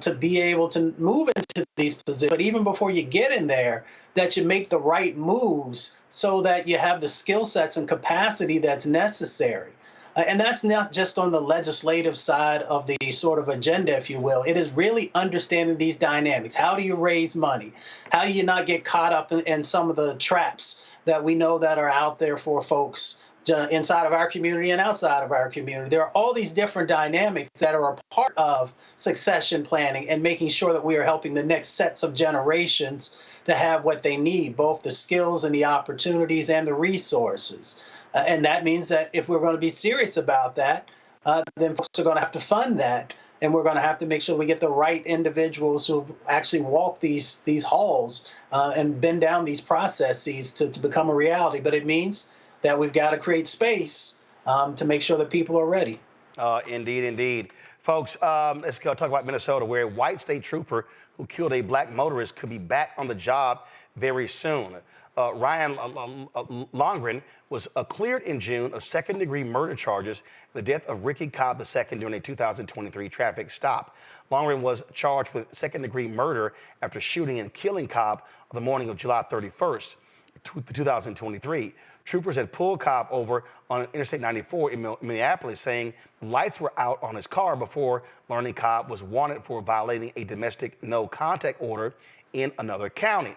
to be able to move into these positions. But even before you get in there, that you make the right moves so that you have the skill sets and capacity that's necessary. And that's not just on the legislative side of the sort of agenda, if you will. It is really understanding these dynamics. How do you raise money? How do you not get caught up in some of the traps that we know that are out there for folks inside of our community and outside of our community? There are all these different dynamics that are a part of succession planning and making sure that we are helping the next sets of generations to have what they need, both the skills and the opportunities and the resources. And that means that if we're going to be serious about that, then folks are going to have to fund that. And we're going to have to make sure we get the right individuals who actually walk these halls and bend down these processes to become a reality. But it means that we've got to create space to make sure that people are ready. Indeed, indeed. Folks, let's go talk about Minnesota, where a white state trooper who killed a black motorist could be back on the job very soon. Ryan Longren was cleared in June of second-degree murder charges, the death of Ricky Cobb II during a 2023 traffic stop. Longren was charged with second-degree murder after shooting and killing Cobb on the morning of July 31st, 2023. Troopers had pulled Cobb over on Interstate 94 in Minneapolis, saying lights were out on his car before learning Cobb was wanted for violating a domestic no-contact order in another county.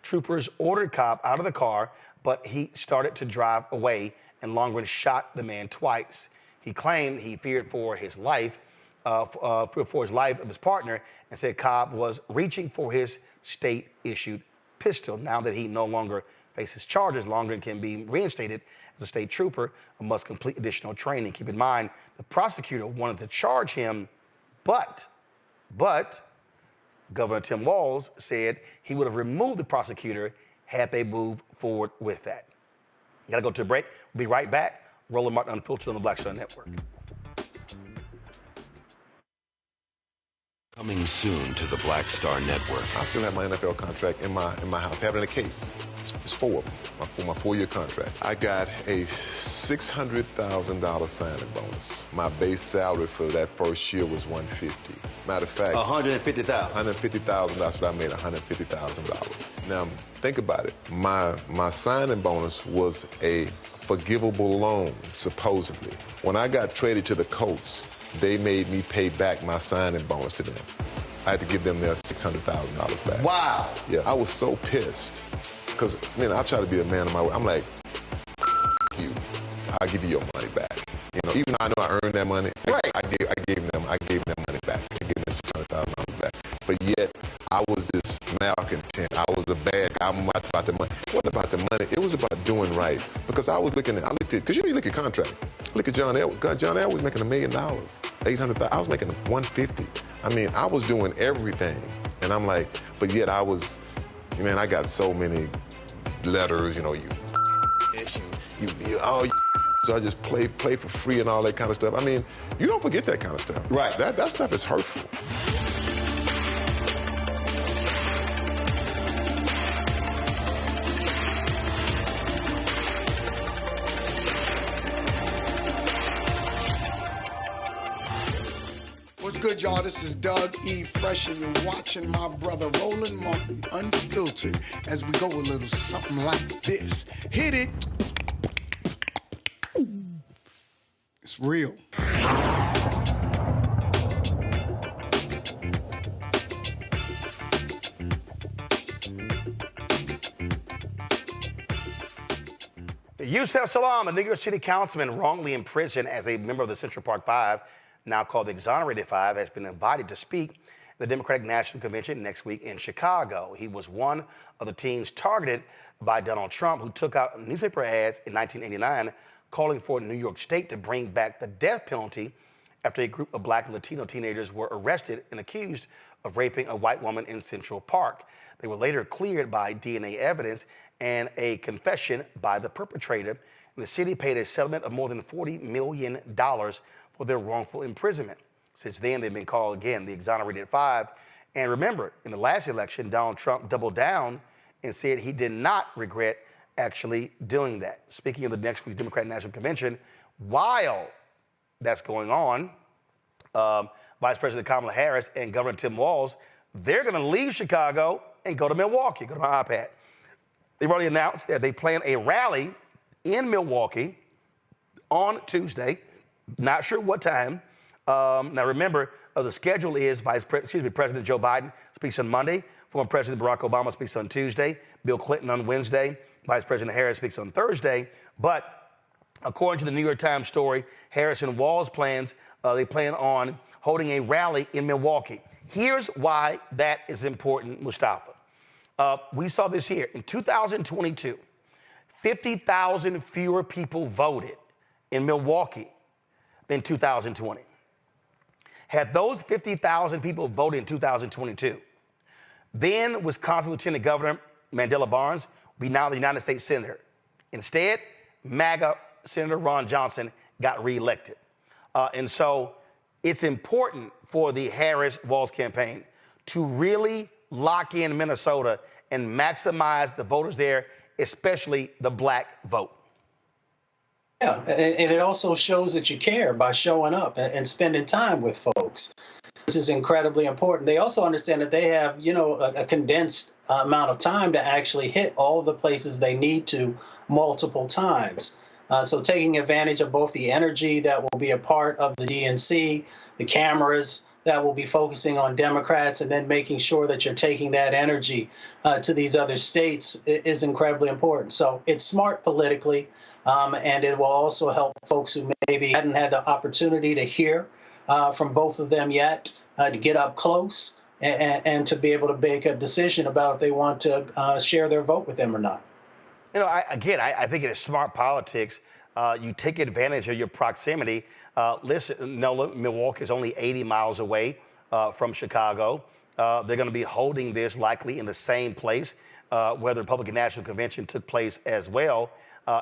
Troopers ordered Cobb out of the car, but he started to drive away, and Longren shot the man twice. He claimed he feared for his life, of his partner, and said Cobb was reaching for his state-issued pistol. Now that he no longer faces charges, Longren can be reinstated as a state trooper and must complete additional training. Keep in mind, the prosecutor wanted to charge him, but Governor Tim Walz said he would have removed the prosecutor had they moved forward with that. Got to go to a break. We'll be right back. Roland Martin Unfiltered on the Black Star Network. Coming soon to the Black Star Network. I still have my NFL contract in my house. Having a case. It's 4 of them for my 4-year contract. I got a $600,000 signing bonus. My base salary for that first year was $150,000. Matter of fact, $150,000. $150,000. That's what I made. $150,000. Now think about it. My signing bonus was a forgivable loan, supposedly. When I got traded to the Colts, they made me pay back my signing bonus to them. I had to give them their $600,000 back. Wow. Yeah, I was so pissed. Because, I try to be a man of my word. I'm like, you, I'll give you your money back. Even though I know I earned that money, right. I gave them money back. I gave them $600,000 back. But yet, I was this malcontent. I was a bad guy. I'm not about the money. It wasn't about the money. It was about doing right. Because I looked at, because you look at contract. Look at John Edwards. John Edwards was making $1 million, $800,000. I was making $150,000. I was doing everything. And I'm like, but yet I was, I got so many letters, so I just play for free and all that kind of stuff. You don't forget that kind of stuff. Right. That stuff is hurtful. What's good, y'all? This is Doug E. Fresh, and you're watching my brother Roland Martin Unfiltered as we go a little something like this. Hit it. It's real. Yusef Salaam, the New York City councilman wrongly imprisoned as a member of the Central Park Five, now called the Exonerated Five, has been invited to speak at the Democratic National Convention next week in Chicago. He was one of the teens targeted by Donald Trump, who took out newspaper ads in 1989 calling for New York State to bring back the death penalty after a group of Black and Latino teenagers were arrested and accused of raping a white woman in Central Park. They were later cleared by DNA evidence and a confession by the perpetrator. And the city paid a settlement of more than $40 million for their wrongful imprisonment. Since then, they've been called, again, the Exonerated Five. And remember, in the last election, Donald Trump doubled down and said he did not regret actually doing that. Speaking of the next week's Democratic National Convention, while that's going on, Vice President Kamala Harris and Governor Tim Walz, they're going to leave Chicago and go to Milwaukee. Go to my iPad. They've already announced that they plan a rally in Milwaukee on Tuesday. Not sure what time. Now remember, the schedule is President Joe Biden speaks on Monday. Former President Barack Obama speaks on Tuesday. Bill Clinton on Wednesday. Vice President Harris speaks on Thursday. But according to the New York Times story, Harris and Walz plans, they plan on holding a rally in Milwaukee. Here's why that is important, Mustafa. We saw this here. In 2022, 50,000 fewer people voted in Milwaukee than 2020. Had those 50,000 people voted in 2022, then Wisconsin Lieutenant Governor Mandela Barnes would be now the United States Senator. Instead, MAGA Senator Ron Johnson got reelected. And so it's important for the Harris-Walz campaign to really lock in Minnesota and maximize the voters there, especially the black vote. Yeah, and it also shows that you care by showing up and spending time with folks, which is incredibly important. They also understand that they have, a condensed amount of time to actually hit all of the places they need to multiple times. So taking advantage of both the energy that will be a part of the DNC, the cameras that will be focusing on Democrats, and then making sure that you're taking that energy to these other states is incredibly important. So it's smart politically. And it will also help folks who maybe hadn't had the opportunity to hear from both of them yet to get up close and to be able to make a decision about if they want to share their vote with them or not. I think it is smart politics. You take advantage of your proximity. Milwaukee is only 80 miles away from Chicago. They're going to be holding this likely in the same place where the Republican National Convention took place as well.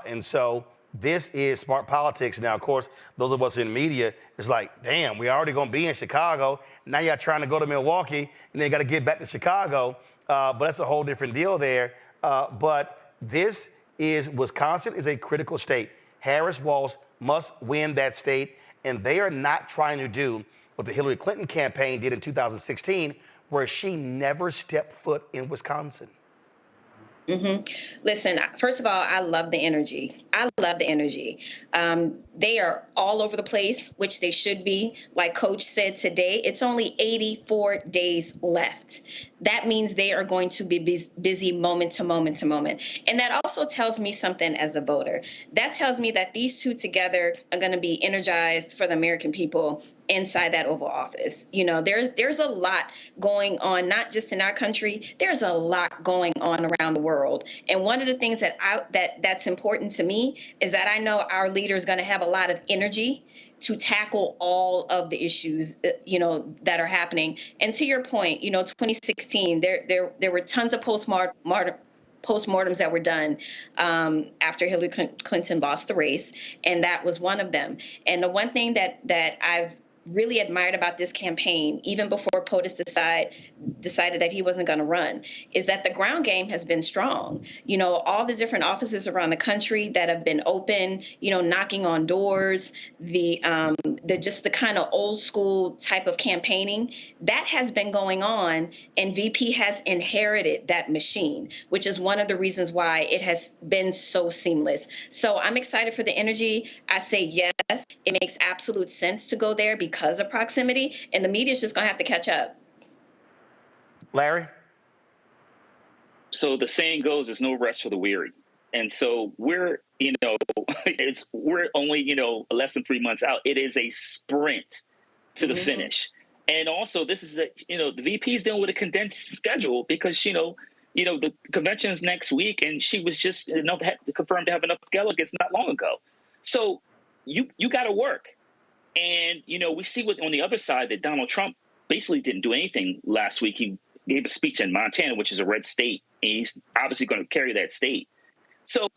And so this is smart politics. Now, of course, those of us in media, it's like, damn, we're already going to be in Chicago. Now you're trying to go to Milwaukee, and then you got to get back to Chicago. But that's a whole different deal there. But Wisconsin is a critical state. Harris-Walz must win that state, and they are not trying to do what the Hillary Clinton campaign did in 2016, where she never stepped foot in Wisconsin. Mm-hmm. Listen, first of all, I love the energy. They are all over the place, which they should be. Like Coach said today, it's only 84 days left. That means they are going to be busy moment to moment to moment. And that also tells me something as a voter. That tells me that these two together are going to be energized for the American people inside that Oval Office. There's a lot going on, not just in our country. There's a lot going on around the world. And one of the things that's important to me is that I know our leader is going to have a lot of energy to tackle all of the issues, that are happening. And to your point, 2016, there were tons of postmortems that were done after Hillary Clinton lost the race, and that was one of them. And the one thing that I've really admired about this campaign, even before POTUS decided that he wasn't going to run, is that the ground game has been strong. All the different offices around the country that have been open, knocking on doors, the kind of old school type of campaigning that has been going on, and VP has inherited that machine, which is one of the reasons why it has been so seamless. So I'm excited for the energy. I say yes, it makes absolute sense to go there because of proximity, and the media is just going to have to catch up. Larry? So the saying goes, there's no rest for the weary. And so we're only, less than 3 months out. It is a sprint to the finish. And also this is the VP is dealing with a condensed schedule because, the convention's next week, and she was just confirmed to have enough delegates not long ago. So you got to work. And, we see on the other side that Donald Trump basically didn't do anything last week. He gave a speech in Montana, which is a red state, and he's obviously going to carry that state. So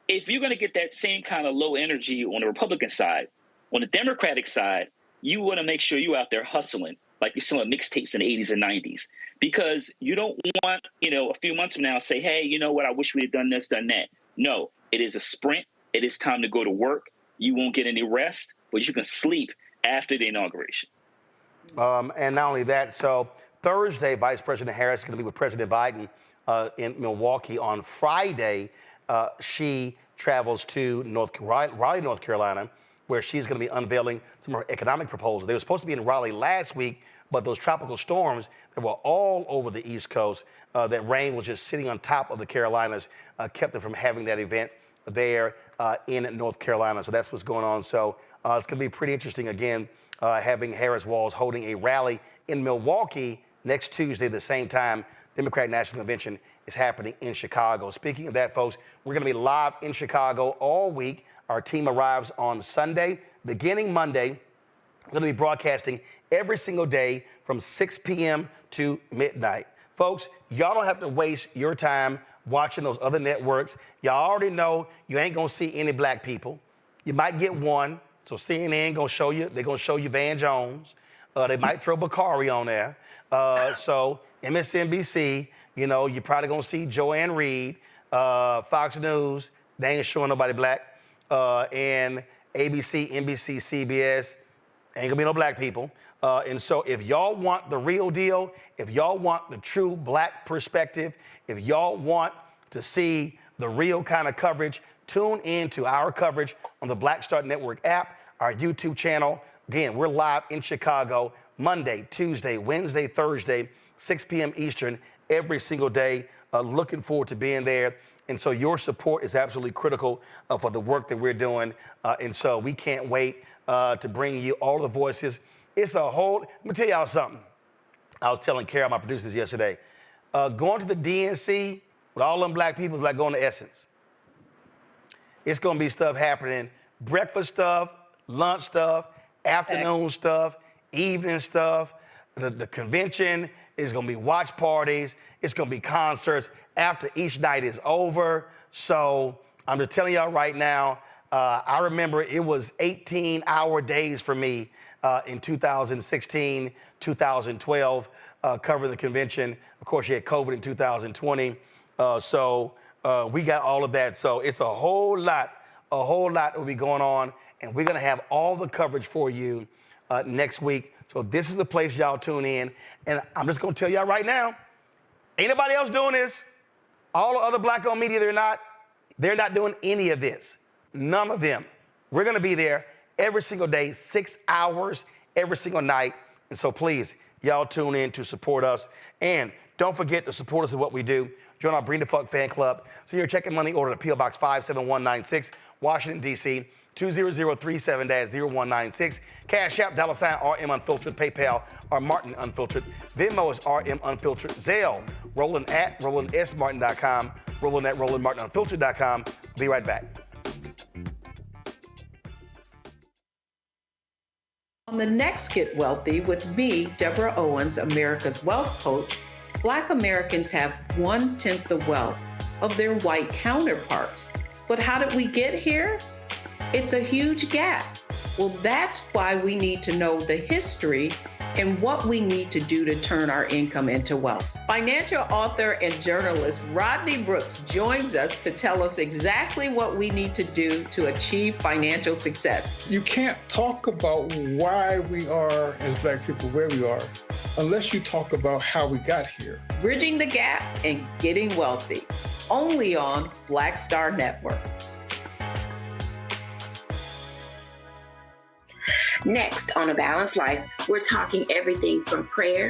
if you're going to get that same kind of low energy on the Republican side, on the Democratic side, you want to make sure you're out there hustling like you're selling mixtapes in the 80s and 90s, because you don't want, a few months from now say, hey, you know what, I wish we had done this, done that. No, it is a sprint. It is time to go to work. You won't get any rest, but you can sleep after the inauguration. And not only that, so Thursday, Vice President Harris is going to be with President Biden in Milwaukee. On Friday, she travels to Raleigh, North Carolina, where she's going to be unveiling some of her economic proposals. They were supposed to be in Raleigh last week, but those tropical storms that were all over the East Coast, that rain was just sitting on top of the Carolinas, kept them from having that event there in North Carolina. So that's what's going on. So it's going to be pretty interesting, again, having Harris-Walz holding a rally in Milwaukee next Tuesday, the same time Democratic National Convention is happening in Chicago. Speaking of that, folks, we're going to be live in Chicago all week. Our team arrives on Sunday. Beginning Monday, we're going to be broadcasting every single day from 6 p.m. to midnight. Folks, y'all don't have to waste your time watching those other networks. Y'all already know you ain't going to see any black people. You might get one. So CNN going to show you, they're going to show you Van Jones. They might throw Bakari on there. So MSNBC, you know, you're probably going to see Joanne Reed. Fox News, they ain't showing nobody black. And ABC, NBC, CBS, ain't gonna be no black people. And so if y'all want the real deal, if y'all want the true black perspective, if y'all want to see the real kind of coverage, tune in to our coverage on the Black Star Network app, our YouTube channel. Again, we're live in Chicago Monday, Tuesday, Wednesday, Thursday, 6 p.m. Eastern, every single day. Looking forward to being there. And so your support is absolutely critical for the work that we're doing. And so we can't wait to bring you all the voices. It's a whole, let me tell y'all something. I was telling Carol, my producers, yesterday, going to the DNC with all them black people is like going to Essence. It's going to be stuff happening, breakfast stuff, lunch stuff, afternoon stuff, evening stuff. The convention is going to be watch parties. It's going to be concerts after each night is over. So I'm just telling y'all right now, I remember it was 18-hour days for me in 2016, 2012, covering the convention. Of course, you had COVID in 2020. So we got all of that. So it's a whole lot that will be going on. And we're going to have all the coverage for you next week. So this is the place y'all tune in. And I'm just going to tell y'all right now, ain't nobody else doing this. All the other black-owned media, they're not doing any of this. None of them. We're going to be there every single day, 6 hours every single night. And so please, y'all tune in to support us. And don't forget to support us in what we do. Join our Bring the Fuck fan club. So you're checking money order to P.O. Box 57196, Washington, D.C., 20037-0196. Cash App, $RM Unfiltered. PayPal, R Martin Unfiltered. Venmo is RM Unfiltered. Zelle, Roland at RolandSMartin.com. Roland at RolandMartinUnfiltered.com. Be right back. On the next Get Wealthy with me, Deborah Owens, America's Wealth Coach, Black Americans have 1/10 the wealth of their white counterparts. But how did we get here? It's a huge gap. Well, that's why we need to know the history and what we need to do to turn our income into wealth. Financial author and journalist Rodney Brooks joins us to tell us exactly what we need to do to achieve financial success. You can't talk about why we are, as black people, where we are, unless you talk about how we got here. Bridging the gap and getting wealthy, only on Black Star Network. Next on A Balanced Life, we're talking everything from prayer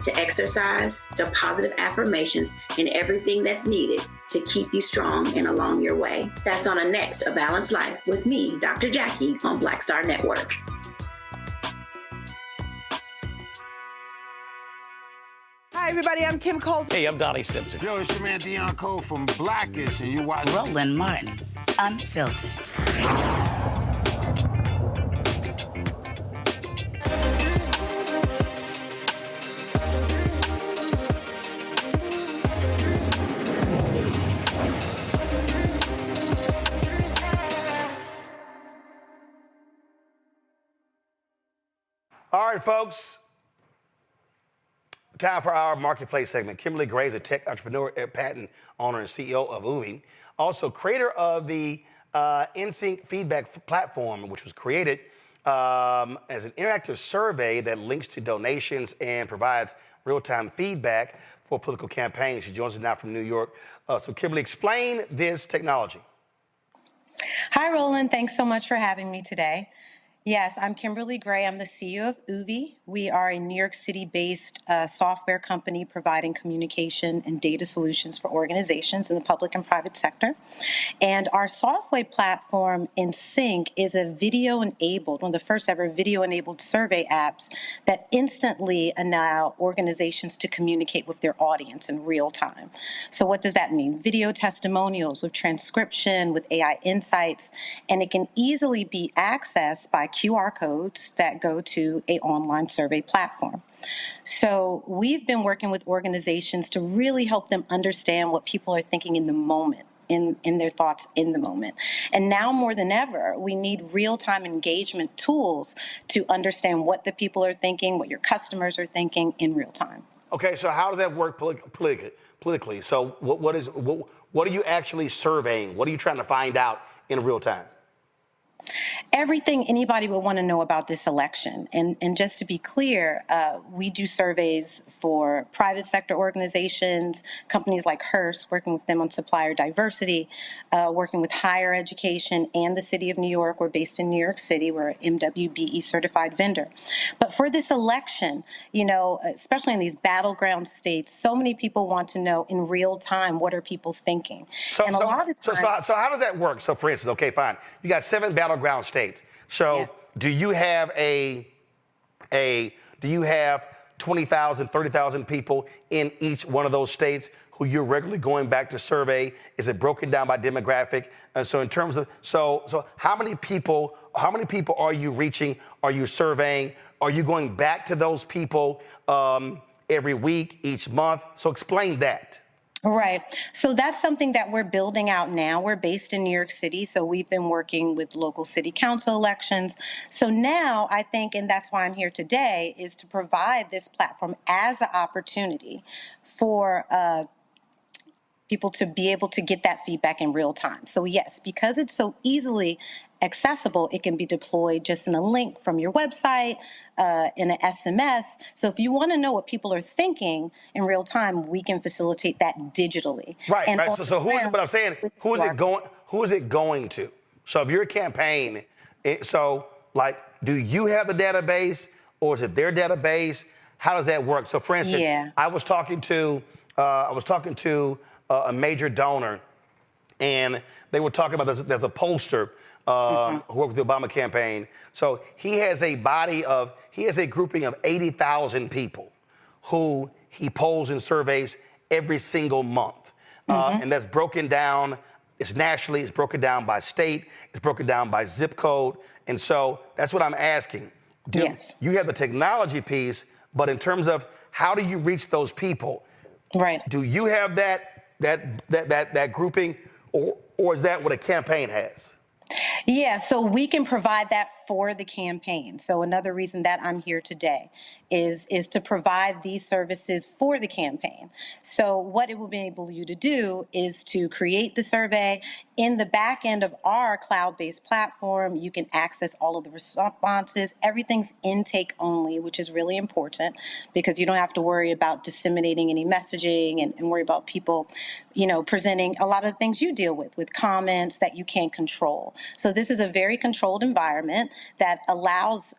to exercise to positive affirmations and everything that's needed to keep you strong and along your way. That's on a next A Balanced Life with me, Dr. Jackie, on Black Star Network. Hi, everybody. I'm Kim Coles. Hey, I'm Donnie Simpson. Yo, it's your man Deion Cole from Blackish, and you watch Roland Martin, Unfiltered. All right, folks. Time for our marketplace segment. Kimberly Gray is a tech entrepreneur, patent owner, and CEO of Uvi. Also, creator of the NSYNC feedback platform, which was created as an interactive survey that links to donations and provides real-time feedback for political campaigns. She joins us now from New York. So Kimberly, explain this technology. Hi, Roland. Thanks so much for having me today. Yes, I'm Kimberly Gray. I'm the CEO of UVI. We are a New York City-based software company providing communication and data solutions for organizations in the public and private sector. And our software platform, InSync, is a video-enabled, one of the first ever video-enabled survey apps that instantly allow organizations to communicate with their audience in real time. So what does that mean? Video testimonials with transcription, with AI insights, and it can easily be accessed by QR codes that go to an online survey platform. So we've been working with organizations to really help them understand what people are thinking in the moment, in their thoughts in the moment. And now more than ever, we need real-time engagement tools to understand what the people are thinking, what your customers are thinking in real time. Okay, so how does that work politically? So what are you actually surveying? What are you trying to find out in real time? Everything anybody would want to know about this election. And just to be clear, we do surveys for private sector organizations, companies like Hearst, working with them on supplier diversity, working with higher education and the city of New York. We're based in New York City. We're an MWBE certified vendor. But for this election, you know, especially in these battleground states, so many people want to know in real time, what are people thinking? So how does that work? So for instance, okay, fine. You got 7 battleground states. So do you have do you have 20,000, 30,000 people in each one of those states who you're regularly going back to survey? Is it broken down by demographic? And so in terms of, so how many people are you reaching? Are you surveying? Are you going back to those people every week, each month? So explain that. Right. So that's something that we're building out now. We're based in New York City, so we've been working with local city council elections. So now I think, and that's why I'm here today, is to provide this platform as an opportunity for people to be able to get that feedback in real time. So yes, because it's so easily accessible, it can be deployed just in a link from your website, in an SMS. So if you want to know what people are thinking in real time, we can facilitate that digitally. Right, and right. So who is it, but I'm saying, who is it going to? So if you're a campaign, so like, do you have the database or is it their database? How does that work? So for instance, I was talking to a major donor, and they were talking about there's a pollster who worked with the Obama campaign. So he has a grouping of 80,000 people who he polls and surveys every single month. And that's broken down, it's nationally, it's broken down by state, it's broken down by zip code. And so that's what I'm asking. You have the technology piece, but in terms of how do you reach those people? Right. Do you have that grouping, or is that what a campaign has? Yeah, so we can provide that for the campaign. So another reason that I'm here today is to provide these services for the campaign. So what it will enable you to do is to create the survey. In the back end of our cloud-based platform, you can access all of the responses. Everything's intake only, which is really important because you don't have to worry about disseminating any messaging and worry about people, you know, presenting a lot of the things you deal with comments that you can't control. So this is a very controlled environment that allows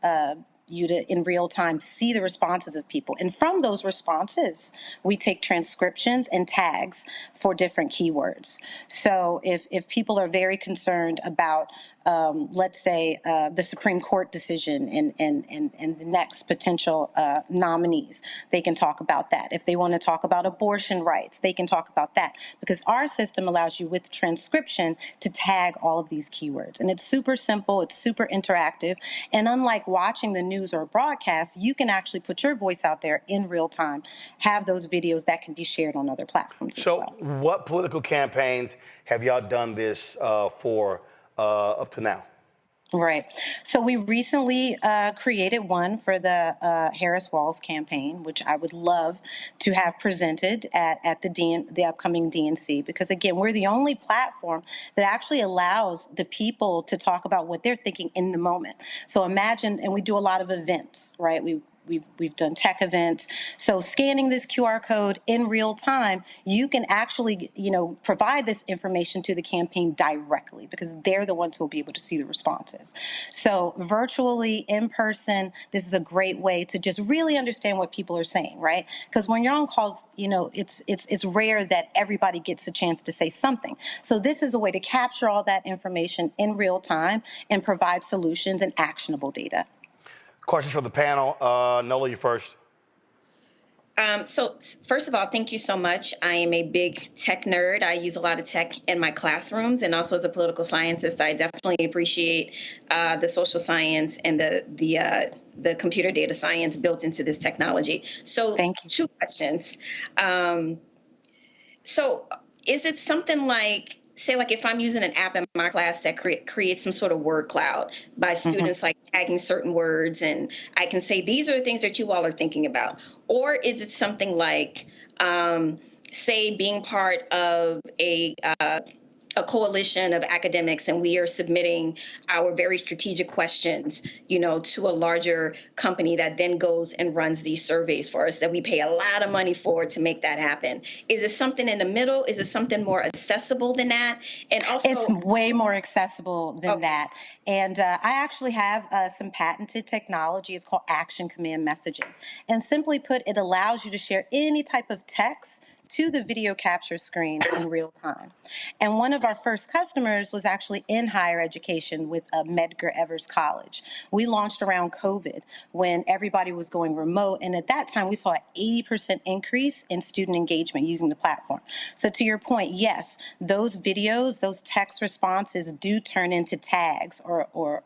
you to, in real time, see the responses of people. And from those responses, we take transcriptions and tags for different keywords. So if people are very concerned about, let's say, the Supreme Court decision and the next potential nominees, they can talk about that. If they want to talk about abortion rights, they can talk about that. Because our system allows you with transcription to tag all of these keywords. And it's super simple, it's super interactive. And unlike watching the news or broadcast, you can actually put your voice out there in real time, have those videos that can be shared on other platforms as well. So what political campaigns have y'all done this for up to now? Right. So we recently created one for the Harris-Walz campaign, which I would love to have presented at the upcoming DNC, because again, we're the only platform that actually allows the people to talk about what they're thinking in the moment. So imagine, and we do a lot of events, right? We've done tech events. So scanning this QR code in real time, you can actually, provide this information to the campaign directly, because they're the ones who will be able to see the responses. So virtually, in person, this is a great way to just really understand what people are saying, right? Because when you're on calls, it's rare that everybody gets a chance to say something. So this is a way to capture all that information in real time and provide solutions and actionable data. Questions for the panel. Nola, you first. So first of all, thank you so much. I am a big tech nerd. I use a lot of tech in my classrooms, and also as a political scientist, I definitely appreciate the social science and the computer data science built into this technology. So two questions. So is it something like, say, like if I'm using an app in my class that creates some sort of word cloud by students like tagging certain words, and I can say, these are the things that you all are thinking about? Or is it something like, say, being part of a coalition of academics, and we are submitting our very strategic questions, to a larger company that then goes and runs these surveys for us that we pay a lot of money for to make that happen? Is it something in the middle? Is it something more accessible than that? And also, it's way more accessible than that. And I actually have some patented technology. It's called Action Command Messaging. And simply put, it allows you to share any type of text to the video capture screen in real time. And one of our first customers was actually in higher education with Medgar Evers College. We launched around COVID when everybody was going remote. And at that time, we saw an 80% increase in student engagement using the platform. So to your point, yes, those videos, those text responses do turn into tags or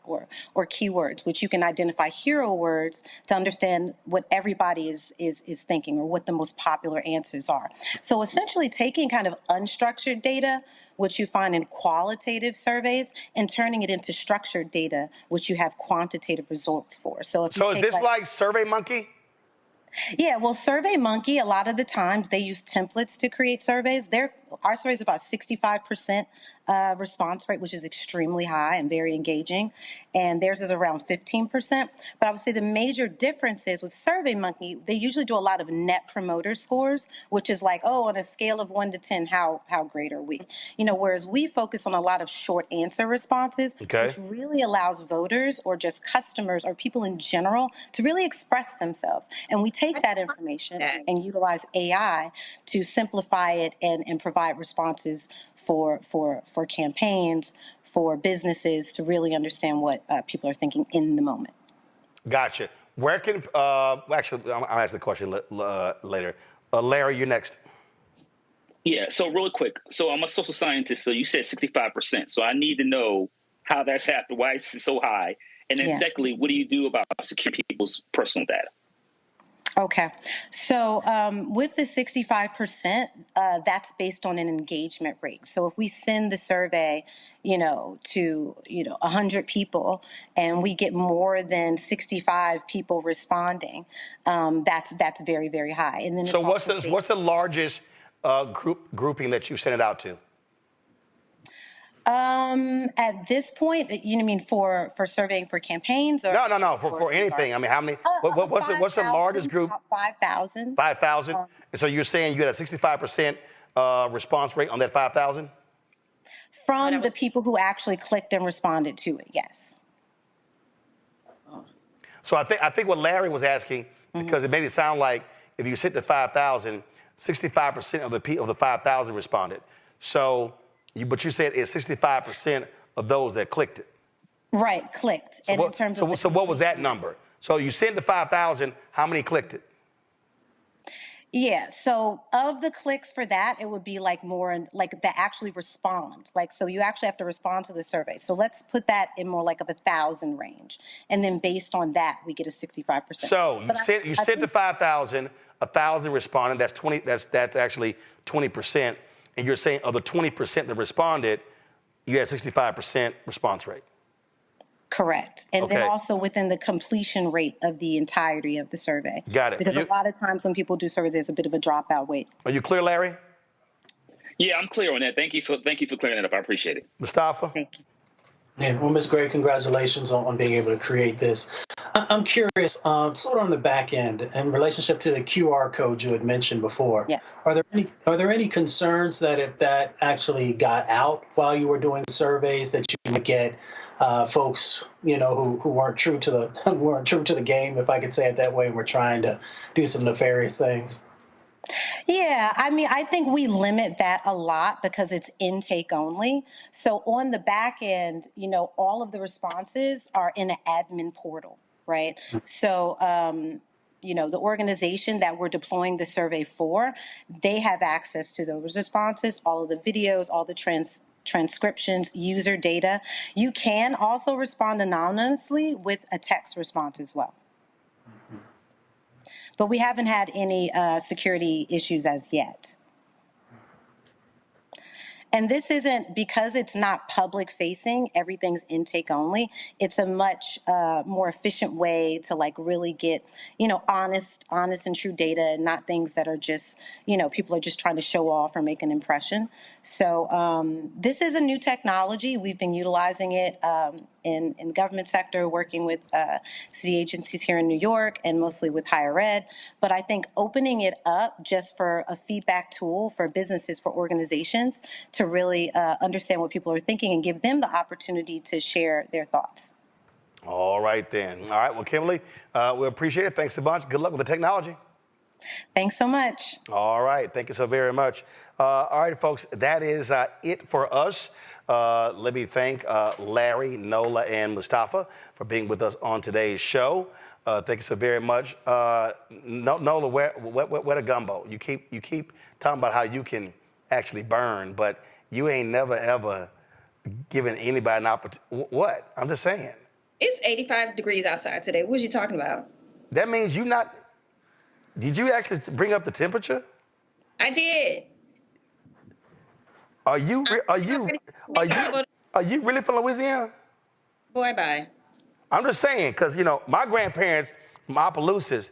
keywords, which you can identify hero words to understand what everybody is thinking or what the most popular answers are. So essentially taking kind of unstructured data, which you find in qualitative surveys, and turning it into structured data, which you have quantitative results for. So if is this like SurveyMonkey? Yeah, well, SurveyMonkey, a lot of the times they use templates to create surveys. Our survey is about 65% response rate, which is extremely high and very engaging. And theirs is around 15%. But I would say the major difference is with SurveyMonkey, they usually do a lot of net promoter scores, which is like, on a scale of 1 to 10, how great are we? Whereas we focus on a lot of short answer responses, which really allows voters or just customers or people in general to really express themselves. And we take that information and utilize AI to simplify it and provide responses for campaigns, for businesses to really understand what people are thinking in the moment. Gotcha. Where can, actually, I'll ask the question later. Larry, you're next. Yeah, so really quick. So I'm a social scientist, so you said 65%. So I need to know how that's happened, why it's so high. And then secondly, what do you do about securing people's personal data? Okay, so with the 65%, that's based on an engagement rate. So if we send the survey, to 100 people, and we get more than 65 people responding, that's very, very high. And then so what's the largest grouping that you sent it out to? At this point, you mean for surveying for campaigns or? No, for anything. I mean, how many, what's the largest group? 5,000. 5,000? And so you're saying you had a 65% response rate on that 5,000? From the people who actually clicked and responded to it, yes. So I think what Larry was asking, because it made it sound like if you sent the 5,000, 65% of the 5,000 responded. So, but you said it's 65% of those that clicked it. Right, clicked. So and in terms of what was that number? So you sent the 5,000, how many clicked it? Yeah, so of the clicks for that, it would be like more like that actually respond. Like, so you actually have to respond to the survey. So let's put that in more like of 1,000 range. And then based on that, we get a 65%. So you sent the 5,000, 1,000 responded, that's 20, that's actually 20%. And you're saying of the 20% that responded, you had 65% response rate. Correct. And Okay. then also within the completion rate of the entirety of the survey. Got it. Because a lot of times when people do surveys, there's a bit of a dropout rate. Are you clear, Larry? Yeah, I'm clear on that. Thank you for clearing that up. I appreciate it. Mustafa? Thank you. Yeah, well, Ms. Gray, congratulations on being able to create this. I'm curious, sort of on the back end, in relationship to the QR code you had mentioned before. Yes. Are there any concerns that if that actually got out while you were doing surveys, that you would get folks, who weren't true to the game, if I could say it that way, and were trying to do some nefarious things? Yeah, I mean, I think we limit that a lot because it's intake only. So on the back end, all of the responses are in an admin portal, right? So, the organization that we're deploying the survey for, they have access to those responses, all of the videos, all the transcriptions, user data. You can also respond anonymously with a text response as well. But we haven't had any security issues as yet. And this isn't, because it's not public facing, everything's intake only. It's a much more efficient way to really get, honest and true data, and not things that are just, people are just trying to show off or make an impression. So this is a new technology. We've been utilizing it in the government sector, working with city agencies here in New York and mostly with higher ed. But I think opening it up just for a feedback tool for businesses, for organizations, to really understand what people are thinking and give them the opportunity to share their thoughts. All right, then. All right, well, Kimberly, we appreciate it. Thanks a bunch. Good luck with the technology. Thanks so much. All right, thank you so very much. All right, folks, that is it for us. Let me thank Larry, Nola, and Mustafa for being with us on today's show. Thank you so very much. Nola, where the gumbo? You keep talking about how you can actually burn, but you ain't never, ever given anybody an opportunity. What? I'm just saying. It's 85 degrees outside today. What are you talking about? That means you not... Did you actually bring up the temperature? I did. Are you really from Louisiana? Boy, bye. I'm just saying, because, my grandparents from Opelousas,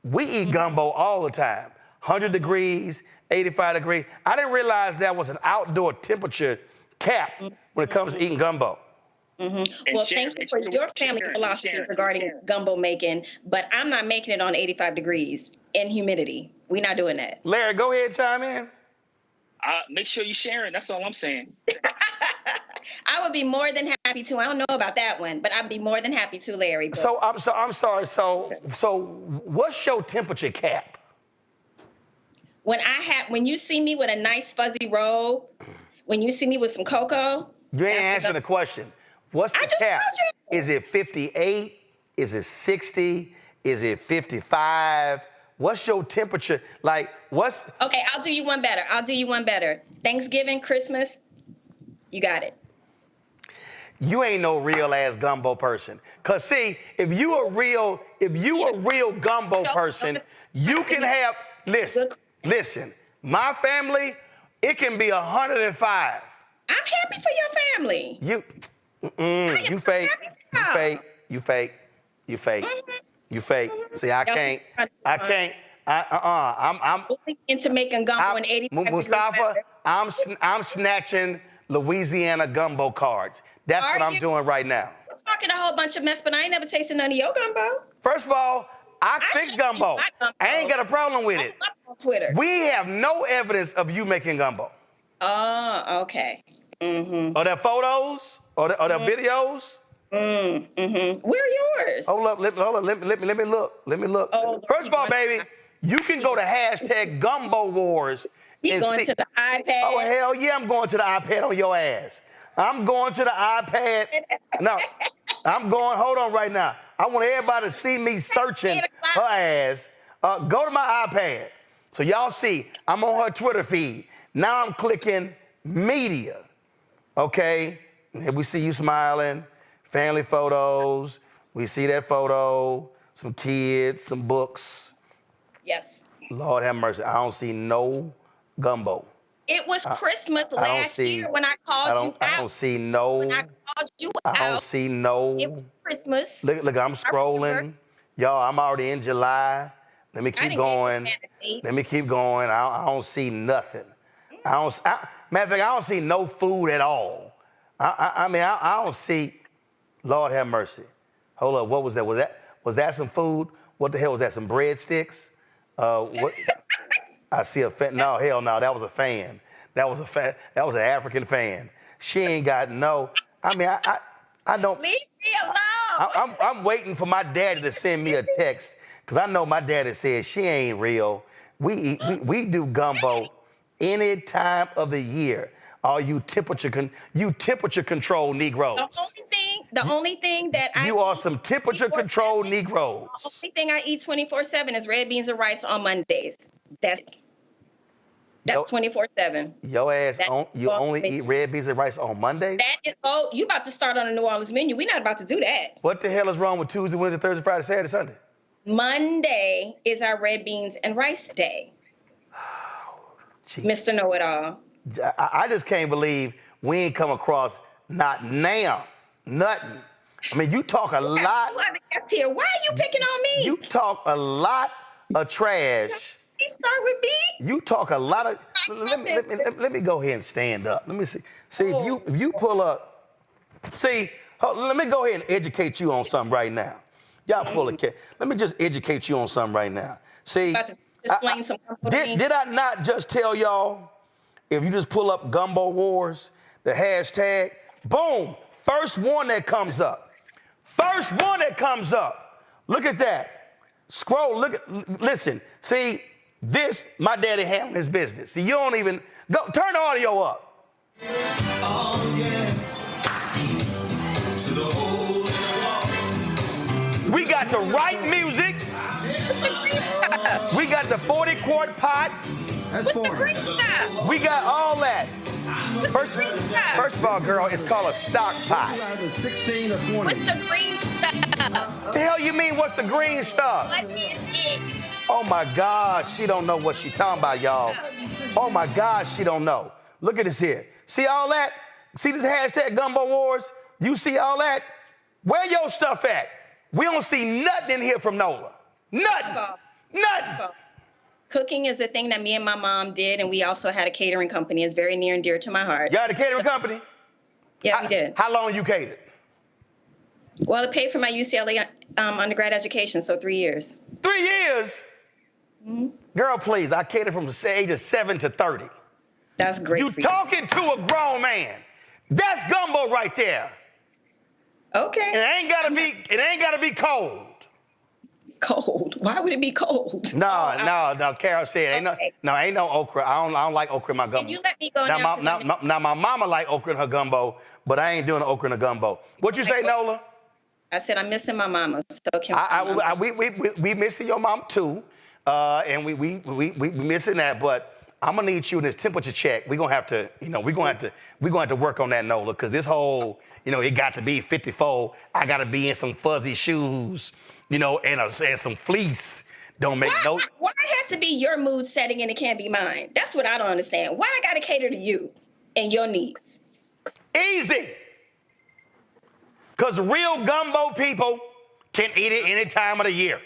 we eat gumbo all the time. 100 degrees, 85 degrees. I didn't realize that was an outdoor temperature cap when it comes to eating gumbo. Mm-hmm. Well, thank you for your family philosophy regarding gumbo making, but I'm not making it on 85 degrees and humidity. We're not doing that. Larry, go ahead, chime in. Make sure you're sharing. That's all I'm saying. I would be more than happy to. I don't know about that one, but I'd be more than happy to, Larry. But... So I'm sorry. So what's your temperature cap? When you see me with a nice fuzzy robe, when you see me with some cocoa. You ain't answering the question. What's the cap? Is it 58? Is it 60? Is it 55? What's your temperature? Okay, I'll do you one better. Thanksgiving, Christmas, you got it. You ain't no real ass gumbo person. Cause see, if you a real gumbo person, you can have, listen, my family, it can be 105. I'm happy for your family. You fake. See, I can't. I'm into making gumbo in 85 Mustafa, I'm snatching Louisiana gumbo cards. That's what I'm doing right now. I'm talking a whole bunch of mess, but I ain't never tasted none of your gumbo. First of all, I fix gumbo. I ain't got a problem with it. On Twitter. We have no evidence of you making gumbo. Oh, okay. Mm-hmm. Are there photos? Are there videos? Mm-hmm. Where are yours? Hold up, let me look. Oh, first of all, baby, you can go to #GumboWars. You going to the iPad? Oh, hell yeah, I'm going to the iPad on your ass. I'm going to the iPad. No, hold on right now. I want everybody to see me searching her ass. Go to my iPad. So y'all see, I'm on her Twitter feed. Now I'm clicking media. Okay, and we see you smiling, family photos. We see that photo, some kids, some books. Yes. Lord have mercy, I don't see no gumbo. It was Christmas last year when I called you out. I don't see no called you I don't out. see no. It was Christmas. Look, I'm scrolling. Y'all, I'm already in July. Let me keep going. Let me keep going. I don't see nothing. Matter of fact, I don't see no food at all. I mean, I don't see. Lord have mercy. Hold up. What was that? Was that some food? What the hell was that? Some breadsticks? What? I see a fan. No, hell no. That was a fan. That was an African fan. She ain't got no. I mean, I don't. Leave me alone. I'm waiting for my daddy to send me a text because I know my daddy said she ain't real. We do gumbo any time of the year. All you temperature control Negroes. The only thing that you are some temperature control Negroes. The only thing I eat 24/7 is red beans and rice on Mondays. That's 24/7. Your ass, you only eat red beans and rice on Mondays? You about to start on a New Orleans menu. We're not about to do that. What the hell is wrong with Tuesday, Wednesday, Thursday, Friday, Saturday, Sunday? Monday is our red beans and rice day. Mr. Know-It-All. I just can't believe we ain't come across not now, nothing. I mean, you talk a lot. Here. Why are you picking on me? You talk a lot of trash. You start with me. You talk a lot of. Let me go ahead and stand up. Let me see. See if you pull up. See, let me go ahead and educate you on something right now. Y'all pull a cat. Let me just educate you on something right now. See, did I not just tell y'all? If you just pull up Gumbo Wars, the hashtag, boom, first one that comes up. First one that comes up. Look at that. Scroll, listen. See, this, my daddy handling his business. See, you don't even, turn the audio up. Oh, yeah. We got the right music. We got the 40-quart pot. What's the green stuff? We got all that. First of all, girl, it's called a stock pot. 16 or 20. What's the green stuff? The hell you mean, what's the green stuff? What is it? Oh my God, she don't know what she talking about, y'all. Oh my God, she don't know. Look at this here. See all that? See this hashtag Gumbo Wars? You see all that? Where your stuff at? We don't see nothing in here from Nola. Nothing. Nothing. Cooking is a thing that me and my mom did, and we also had a catering company. It's very near and dear to my heart. Y'all had a catering company? Yeah, we did. How long you catered? Well, it paid for my UCLA undergrad education, so 3 years. 3 years? Mm-hmm. Girl, please, I catered from the age of 7 to 30. That's great. You talking to a grown man. That's gumbo right there. Okay. It ain't gotta be cold. Cold? Why would it be cold? No. Carol said, ain't no okra. I don't like okra in my gumbo. Can you let me go now? My mama like okra in her gumbo, but I ain't doing the okra in the gumbo. What you say, Nola? I said I'm missing my mama. So can we missing your mom too, and we missing that. But I'm gonna need you in this temperature check. We're gonna have to work on that, Nola, because this whole, it got to be 54. I gotta be in some fuzzy shoes, and some fleece. Don't make no. Why it has to be your mood setting and it can't be mine? That's what I don't understand. Why I gotta cater to you and your needs? Easy. Because real gumbo people can eat it any time of the year.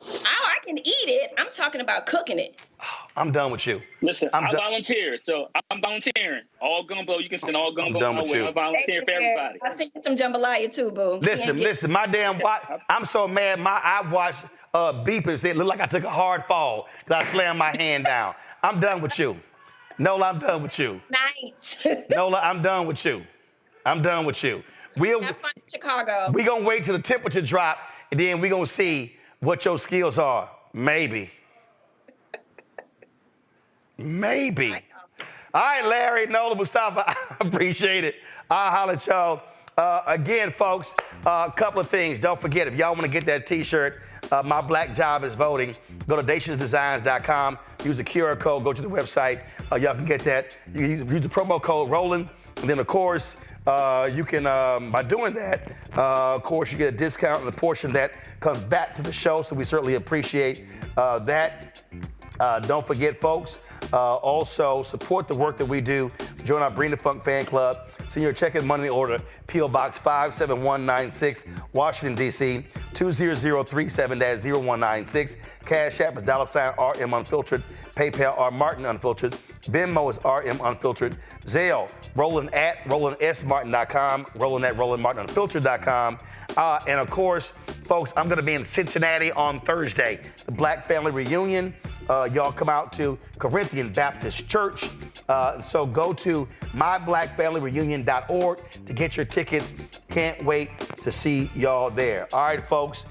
Oh, I can eat it. I'm talking about cooking it. I'm done with you. Listen, I volunteer, so I'm volunteering. All gumbo, you can send all gumbo. I'm done with you. I volunteer for everybody. I sent you some jambalaya too, boo. Listen, my damn I'm so mad. I watched beepers. It looked like I took a hard fall because I slammed my hand down. I'm done with you. Nola, I'm done with you. Night. Nola, I'm done with you. I'm done with you. Have fun in Chicago. We're going to wait till the temperature drop, and then we're going to see what your skills are. Maybe. Maybe. All right, Larry, Nola, Mustafa, I appreciate it. I'll holler at y'all. Again, folks, a couple of things. Don't forget, if y'all want to get that T-shirt, My Black Job is Voting, go to daciousdesigns.com, use the QR code, go to the website. Y'all can get that. You can use the promo code Roland, and then, of course, you can, by doing that, of course, you get a discount, and a portion of that comes back to the show, so we certainly appreciate that. Don't forget, folks, also support the work that we do. Join our Bring the Funk fan club. Send your check and money order, P.O. Box 57196, Washington, D.C., 20037-0196. Cash App is $RM Unfiltered. PayPal, R Martin Unfiltered. Venmo is RM Unfiltered. Zelle, Roland at RolandSMartin.com, Roland at RolandMartinUnfiltered.com. And of course, folks, I'm going to be in Cincinnati on Thursday, the Black Family Reunion. Y'all come out to Corinthian Baptist Church. So go to myblackfamilyreunion.org to get your tickets. Can't wait to see y'all there. All right, folks.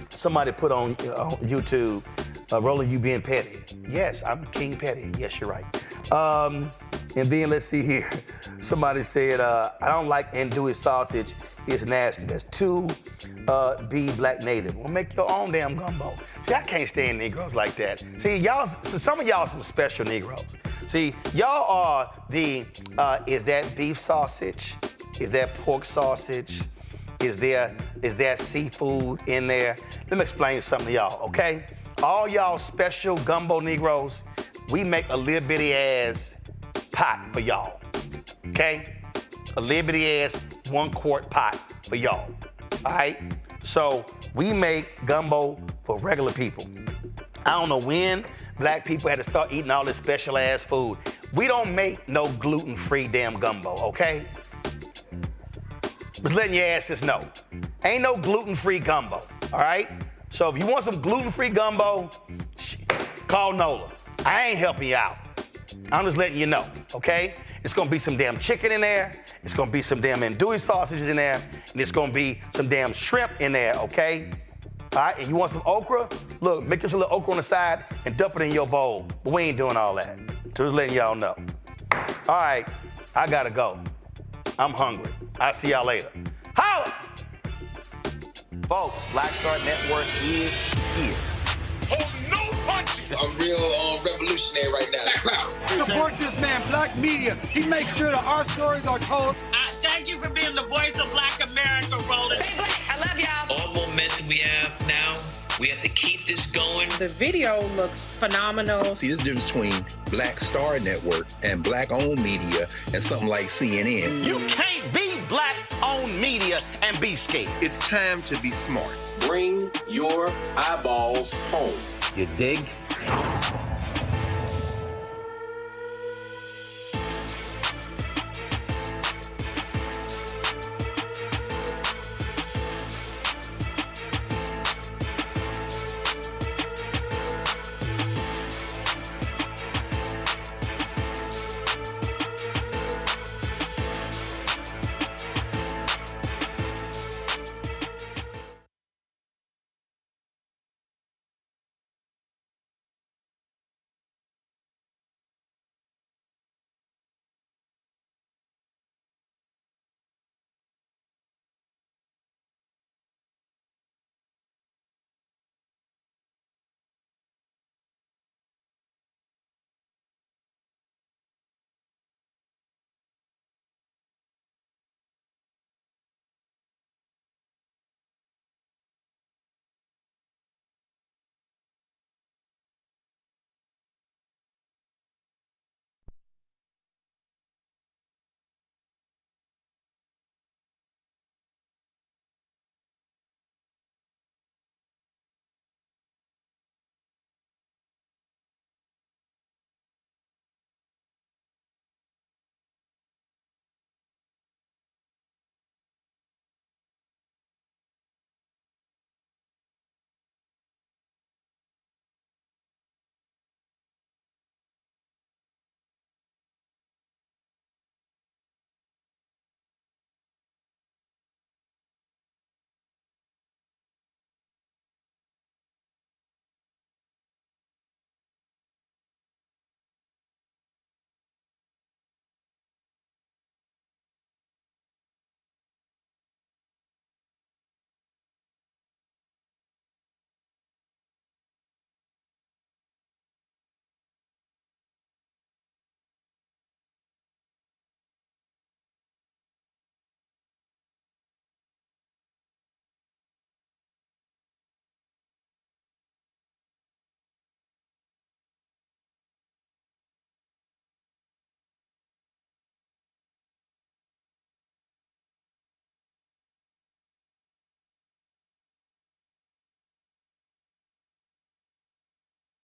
Somebody put on YouTube, Roland, you being petty. Yes, I'm King Petty. Yes, you're right. And then let's see here. Somebody said, I don't like andouille sausage. It's nasty. That's 2B Black Native. Well, make your own damn gumbo. See, I can't stand Negroes like that. See, y'all, some of y'all are some special Negroes. See, y'all are the, is that beef sausage? Is that pork sausage? Is there seafood in there? Let me explain something to y'all, okay? All y'all special gumbo Negroes, we make a little bitty ass pot for y'all, okay? A little bitty ass 1 quart pot for y'all, all right? So we make gumbo for regular people. I don't know when black people had to start eating all this special ass food. We don't make no gluten-free damn gumbo, okay? Just letting your asses know. Ain't no gluten-free gumbo, all right? So if you want some gluten-free gumbo, call NOLA. I ain't helping you out. I'm just letting you know, okay? It's gonna be some damn chicken in there. It's gonna be some damn andouille sausages in there. And it's gonna be some damn shrimp in there, okay? All right, and you want some okra? Look, make yourself a little okra on the side and dump it in your bowl. But we ain't doing all that. So just letting y'all know. All right, I gotta go. I'm hungry. I'll see y'all later. Holla! Folks, Black Star Network is here. Hold no punches! I'm real revolutionary right now. Support this man, Black Media. He makes sure that our stories are told. Thank you for being the voice of Black America, Roland. Stay black. I love y'all. All momentum we have now, we have to keep this going. The video looks phenomenal. See, this difference between Black Star Network and black-owned media and something like CNN. You can't be black-owned media and be scared. It's time to be smart. Bring your eyeballs home. You dig?